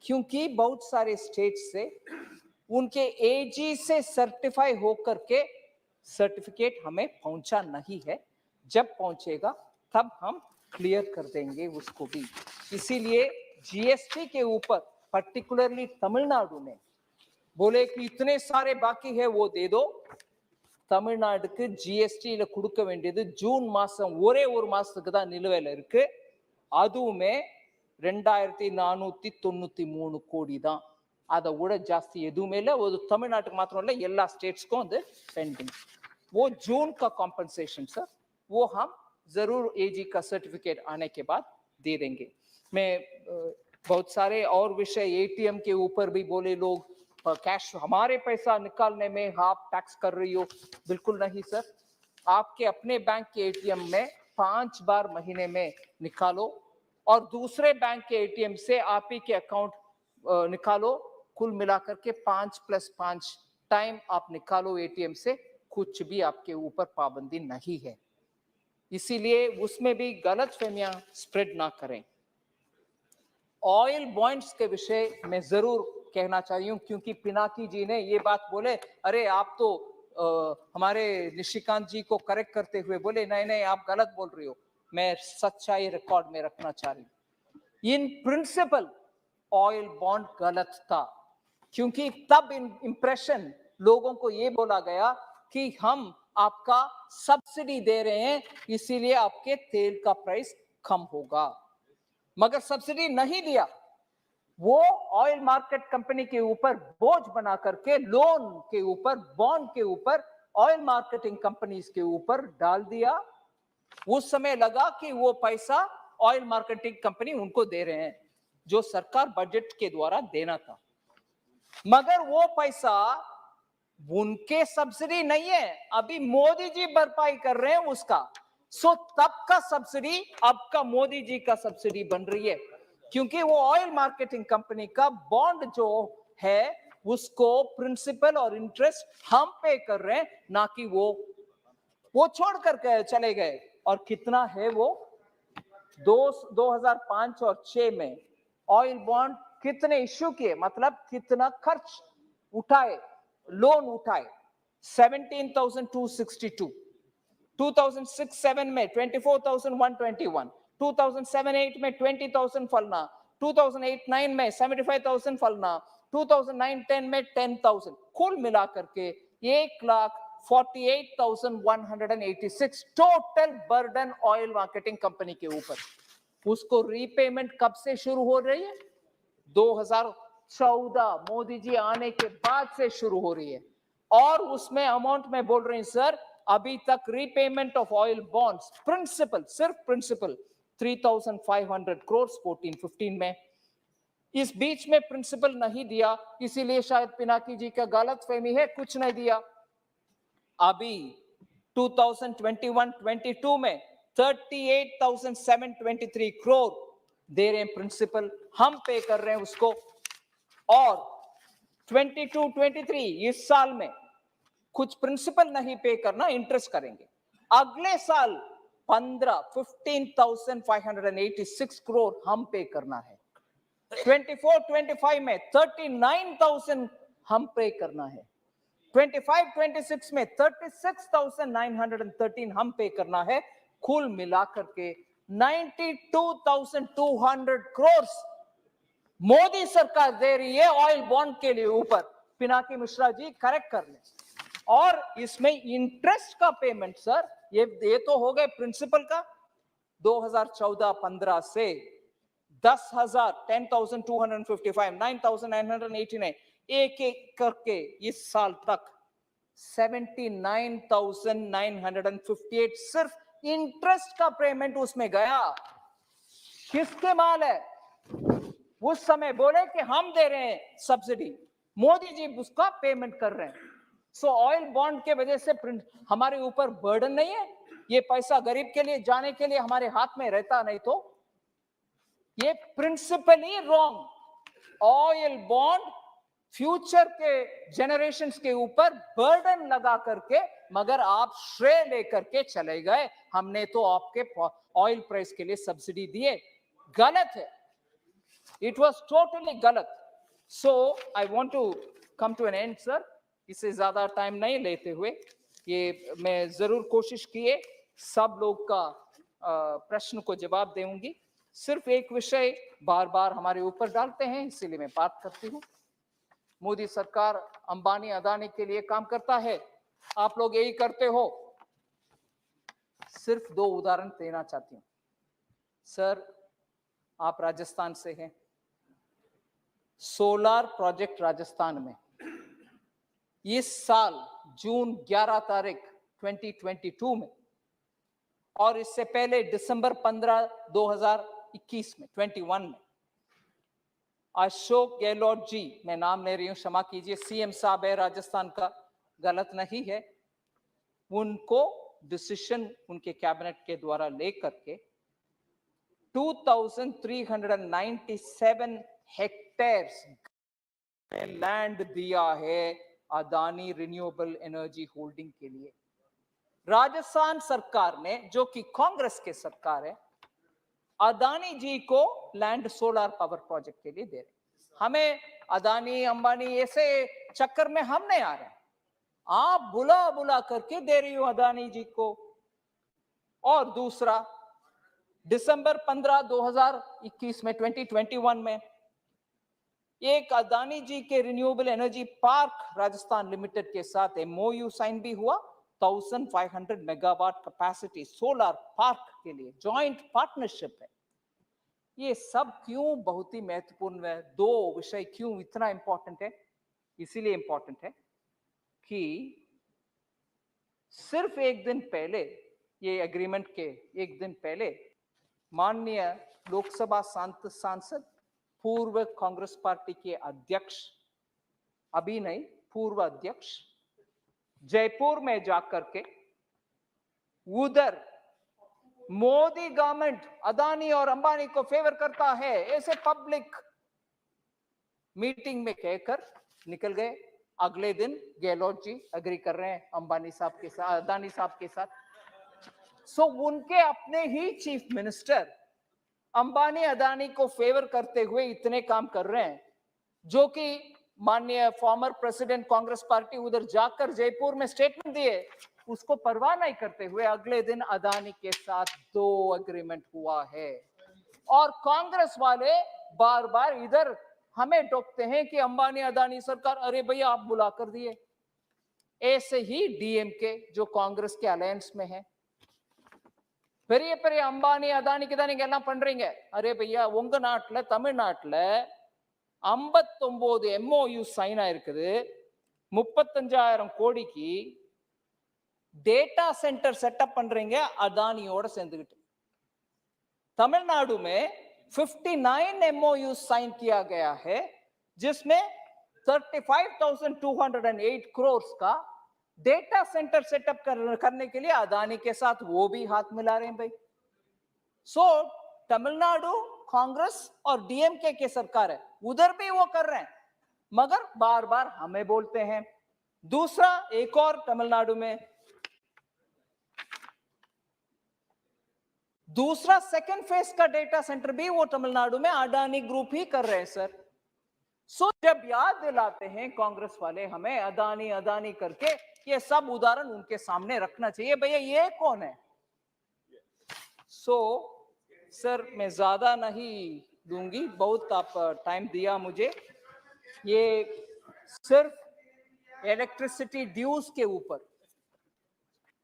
क्योंकि बहुत सारे स्टेट से उनके एजी से सर्टिफाई होकर के सर्टिफिकेट हमें पहुंचा नहीं है। जब पहुंचेगा तब हम क्लियर कर देंगे उसको भी। इसीलिए जीएसटी के ऊपर पर्टिकुलरली तमिलनाडु ने बोले कि इतने सारे बाकी है वो दे दो। தமிழ்நாடுக்கு ஜிஎஸ்டில கொடுக்க வேண்டியது ஜூன் மாசம் ஒரே ஒரு மாசத்துக்கு தான் நிலுவையில் இருக்கு. அதுவுமே 2493 கோடி தான். அதை விட ஜாஸ்தி எதுவுமே இல்லை. ஒரு தமிழ்நாட்டுக்கு மாத்திரம் இல்லை, எல்லா ஸ்டேட்ஸ்க்கும் அது पेंडिंग। वो जून का कॉम्पनसेशन सर, वो हम जरूर एजी का सर्टिफिकेट आने के बाद दे देंगे। मैं बहुत सारे और विषय एटीएम के ऊपर भी बोले लोग कैश हमारे पैसा निकालने में आप टैक्स कर रही हो। बिल्कुल नहीं सर, आपके अपने बैंक के एटीएम में 5 बार महीने में निकालो और दूसरे बैंक के एटीएम से आप ही के अकाउंट निकालो। कुल मिलाकर के 5+5 टाइम आप निकालो एटीएम से, कुछ भी आपके ऊपर पाबंदी नहीं है। इसीलिए उसमें भी गलत फहमियां स्प्रेड ना करें। ऑयल बॉन्ड्स के विषय में जरूर कहना चाहिए क्योंकि पिनाकी जी ने ये बात बोले, अरे आप तो हमारे निशिकांत जी को करेक्ट करते हुए बोले नहीं नहीं आप गलत बोल रही हो। मैं सच्चाई रिकॉर्ड में रखना चाह रही हूं। इन प्रिंसिपल ऑयल बॉन्ड गलत था क्योंकि तब इंप्रेशन लोगों को ये बोला गया कि हम आपका सब्सिडी दे रहे हैं इसीलिए आपके तेल का प्राइस कम होगा, मगर सब्सिडी नहीं दिया। वो ऑयल मार्केट कंपनी के ऊपर बोझ बना करके लोन के ऊपर, बॉन्ड के ऊपर, ऑयल मार्केटिंग कंपनीज के ऊपर डाल दिया। उस समय लगा कि वो पैसा ऑयल मार्केटिंग कंपनी उनको दे रहे हैं जो सरकार बजट के द्वारा देना था, मगर वो पैसा उनके सब्सिडी नहीं है, अभी मोदी जी भरपाई कर रहे हैं उसका। सो तब का सब्सिडी अब का मोदी जी का सब्सिडी बन रही है क्योंकि वो ऑयल मार्केटिंग कंपनी का बॉन्ड जो है उसको प्रिंसिपल और इंटरेस्ट हम पे कर रहे हैं, ना कि वो छोड़ करके चले गए। और कितना है वो 2005 और 6 में ऑयल बॉन्ड कितने इश्यू किए, मतलब कितना खर्च उठाए, लोन उठाए, 17,262। 2006-7 में 24,121, 2007-8 में 20,000 फलना, 2008-9 में 75,000 फलना, 2009-10 में 10,000, कुल मिलाकर के 1,48,186 total burden oil marketing company के ऊपर। उसको रीपेमेंट कब से शुरू हो रही है? 2014 मोदी जी आने के बाद से शुरू हो रही है और उसमें अमाउंट में बोल रहे हैं सर, अभी तक repayment of oil bonds principal, सिर्फ प्रिंसिपल 3,500 करोड़ 14-15 में। इस बीच में प्रिंसिपल नहीं दिया, इसीलिए शायद पिनाकी जी का गलत फहमी है, कुछ नहीं दिया। अभी 2021-22 में 38,723 करोड़ दे रहे हैं प्रिंसिपल, हम पे कर रहे हैं उसको। और 22-23 इस साल में कुछ प्रिंसिपल नहीं पे करना, इंटरेस्ट करेंगे। अगले साल 15,586 करोड़ हम पे करना है। 24-25 में 39,000 हम पे करना है। 25-26 में 36,913 हम पे करना है। कुल मिलाकर के 92,200 करोड़ मोदी सरकार दे रही है ऑयल बॉन्ड के लिए ऊपर। पिनाकी मिश्रा जी करेक्ट कर लें। और इसमें इंटरेस्ट का पेमेंट सर, ये तो हो गए प्रिंसिपल का। 2014-15 से 10,000, 10,255, 9,989, एक एक करके इस साल तक 79,958 सिर्फ इंटरेस्ट का पेमेंट उसमें गया। किसके माल है? उस समय बोले कि हम दे रहे हैं सब्सिडी, मोदी जी उसका पेमेंट कर रहे हैं। सो ऑयल बॉन्ड के वजह से हमारे ऊपर बर्डन नहीं है, ये पैसा गरीब के लिए जाने के लिए हमारे हाथ में रहता नहीं तो ये principally wrong. Oil bond future के जनरेशंस के ऊपर बर्डन लगा करके, मगर आप श्रेय लेकर के चले गए, हमने तो आपके ऑयल प्राइस के लिए सब्सिडी दिए। गलत है, इट वॉज टोटली गलत। So I want to come to an end sir, इससे ज्यादा टाइम नहीं लेते हुए, ये मैं जरूर कोशिश किए सब लोग का प्रश्न को जवाब दूंगी। सिर्फ एक विषय बार बार हमारे ऊपर डालते हैं, इसीलिए मैं बात करती हूँ। मोदी सरकार अंबानी अदानी के लिए काम करता है, आप लोग यही करते हो। सिर्फ दो उदाहरण देना चाहती हूँ। सर, आप राजस्थान से हैं, सोलर प्रोजेक्ट राजस्थान में इस साल जून 11 तारीख 2022 में और इससे पहले दिसंबर 15 2021 में 21 में अशोक गहलोत जी, मैं नाम ले रही हूं, क्षमा कीजिए, सीएम साहब है राजस्थान का, गलत नहीं है, उनको डिसीजन उनके कैबिनेट के द्वारा लेकर के 2397 हेक्टेयर्स लैंड दिया है अदानी रिन्यूएबल एनर्जी होल्डिंग के लिए। राजस्थान सरकार ने, जो कि कांग्रेस के सरकार है, अदानी जी को लैंड सोलर पावर प्रोजेक्ट के लिए दे रहे। हमें अदानी अंबानी ऐसे चक्कर में हम नहीं आ रहे, आप बुला बुला करके दे रही हो अदानी जी को। और दूसरा, दिसंबर 15 2021 में 2021 में एक अदानी जी के renewable energy park Rajasthan limited के साथ एमओयू साइन भी हुआ, 1500 मेगावाट कैपेसिटी सोलर पार्क के लिए जॉइंट पार्टनरशिप है। ये सब क्यों बहुत ही महत्वपूर्ण है, दो विषय क्यों इतना इंपॉर्टेंट है? इसीलिए इंपॉर्टेंट है कि सिर्फ एक दिन पहले, ये एग्रीमेंट के एक दिन पहले, माननीय लोकसभा सांसद पूर्व कांग्रेस पार्टी के अध्यक्ष, अभी नहीं पूर्व अध्यक्ष, जयपुर में जाकर के उधर मोदी गवर्नमेंट अदानी और अंबानी को फेवर करता है ऐसे पब्लिक मीटिंग में कहकर निकल गए। अगले दिन गहलोत जी एग्री कर रहे हैं अंबानी साहब के साथ, अदानी साहब के साथ। सो उनके अपने ही चीफ मिनिस्टर अंबानी अदानी को फेवर करते हुए इतने काम कर रहे हैं, जो कि माननीय फॉर्मर प्रेसिडेंट कांग्रेस पार्टी उधर जाकर जयपुर में स्टेटमेंट दिए, उसको परवाह नहीं करते हुए अगले दिन अदानी के साथ 2 एग्रीमेंट हुआ है। और कांग्रेस वाले बार बार इधर हमें टोकते हैं कि अंबानी अदानी सरकार, अरे भैया आप बुला कर दिए। ऐसे ही डीएमके जो कांग्रेस के अलायंस में है, பெரிய பெரிய அம்பானி அதானிக்கு தான் நீங்க எல்லாம் பண்றீங்க. அரே பையா, உங்க நாட்டுல தமிழ்நாட்டுல 59 எம்ஓயு சைன் ஆயிருக்குது, 35,000 கோடிக்கு डेटा सेंटर सेटअप பண்றீங்க अदानियोட சேர்ந்துக்கிட்டு। तमिलनाडु में 59 एमओयू साइन किया गया है, जिसमें 35,208 करोड़ का डेटा सेंटर सेटअप करने के लिए अदानी के साथ वो भी हाथ मिला रहे हैं भाई। सो तमिलनाडु कांग्रेस और डीएमके के सरकार है, उधर भी वो कर रहे हैं, मगर बार बार हमें बोलते हैं। दूसरा, एक और तमिलनाडु में दूसरा सेकंड फेज का डेटा सेंटर भी वो तमिलनाडु में अडानी ग्रुप ही कर रहे हैं सर। सो जब याद दिलाते हैं कांग्रेस वाले हमें अदानी अदानी करके, ये सब उदाहरण उनके सामने रखना चाहिए, भैया ये कौन है। सो सर, मैं ज्यादा नहीं दूंगी, बहुत आप टाइम दिया मुझे। ये सिर्फ इलेक्ट्रिसिटी ड्यूज के ऊपर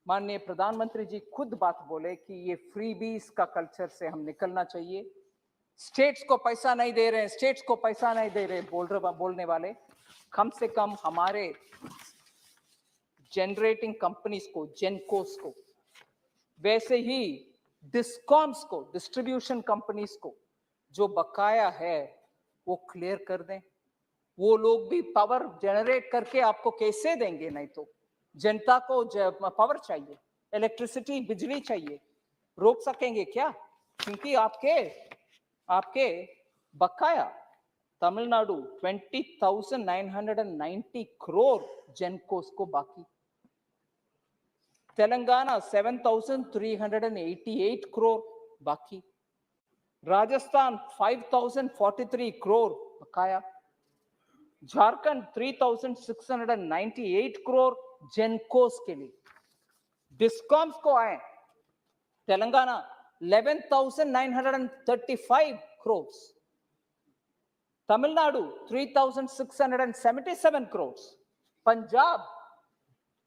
माननीय प्रधानमंत्री जी खुद बात बोले कि ये फ्रीबीज का कल्चर से हम निकलना चाहिए। स्टेट्स को पैसा नहीं दे रहे, स्टेट्स को पैसा नहीं दे रहे बोलने वाले कम से कम हमारे जनरेटिंग कंपनीज को, जेनकोस को, वैसे ही डिस्कॉम्स को, डिस्ट्रीब्यूशन कंपनीज को जो बकाया है वो क्लियर कर दें। वो लोग भी पावर जनरेट करके आपको कैसे देंगे? नहीं तो जनता को पावर चाहिए, इलेक्ट्रिसिटी, बिजली चाहिए, रोक सकेंगे क्या? क्योंकि आपके बकाया तमिलनाडु 20,990 करोड़ जेनकोस को बाकी, तेलंगाना 7,388 करोड़ बाकी, राजस्थान 5,043 करोड़ बकाया, झारखंड 3,698 करोड़ जेनकोस के लिए। डिस्कॉम्स को आए, तेलंगाना 11,935 करोड़, तमिलनाडु 3,677 करोड़, पंजाब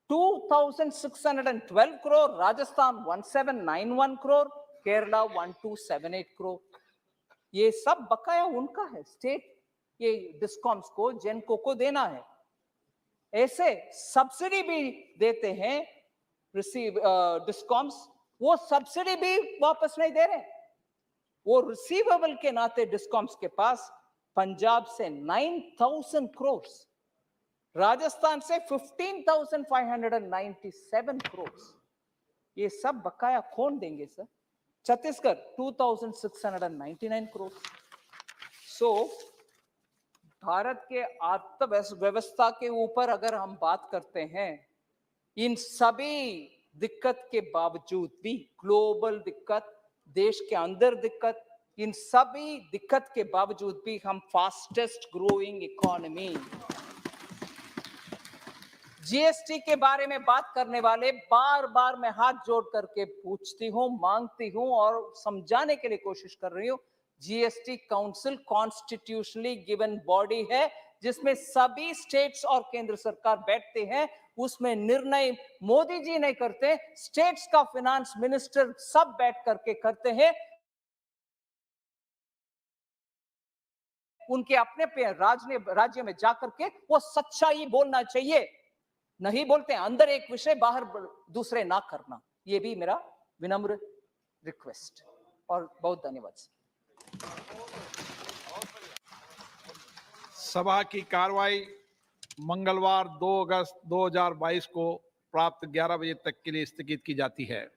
2,612 करोड़, राजस्थान 1,791 करोड़, केरला 1,278 करोड़। ये सब बकाया उनका है, स्टेट ये डिस्कॉम्स को, जेनको को देना है। ऐसे सब्सिडी भी देते हैं डिस्कॉम्स, वो सब्सिडी भी वापस नहीं दे रहे। वो रिसीवेबल के नाते डिस्कॉम्स के पास पंजाब से 9,000 करोड़, राजस्थान से 15,597 करोड़। ये सब बकाया कौन देंगे सर? छत्तीसगढ़ 2,699 करोड़। सो भारत के अर्थव्यवस्था के ऊपर अगर हम बात करते हैं, इन सभी दिक्कत के बावजूद भी, ग्लोबल दिक्कत, देश के अंदर दिक्कत, इन सभी दिक्कत के बावजूद भी हम फास्टेस्ट ग्रोइंग इकोनॉमी। जीएसटी के बारे में बात करने वाले बार बार मैं हाथ जोड़ करके पूछती हूं, मांगती हूं और समझाने के लिए कोशिश कर रही हूं। GST council constitutionally given body है जिसमें सभी स्टेट्स और केंद्र सरकार बैठते हैं। उसमें निर्णय मोदी जी नहीं करते, स्टेट्स का फाइनेंस मिनिस्टर सब बैठ करके करते हैं। उनके अपने राज्य में जाकर के वो सच्चाई बोलना चाहिए। नहीं बोलते, अंदर एक विषय बाहर दूसरे ना करना। ये भी मेरा विनम्र रिक्वेस्ट। और बहुत धन्यवाद। सभा की कार्रवाई मंगलवार 2 अगस्त 2022 को प्राप्त 11 बजे तक के लिए स्थगित की जाती है।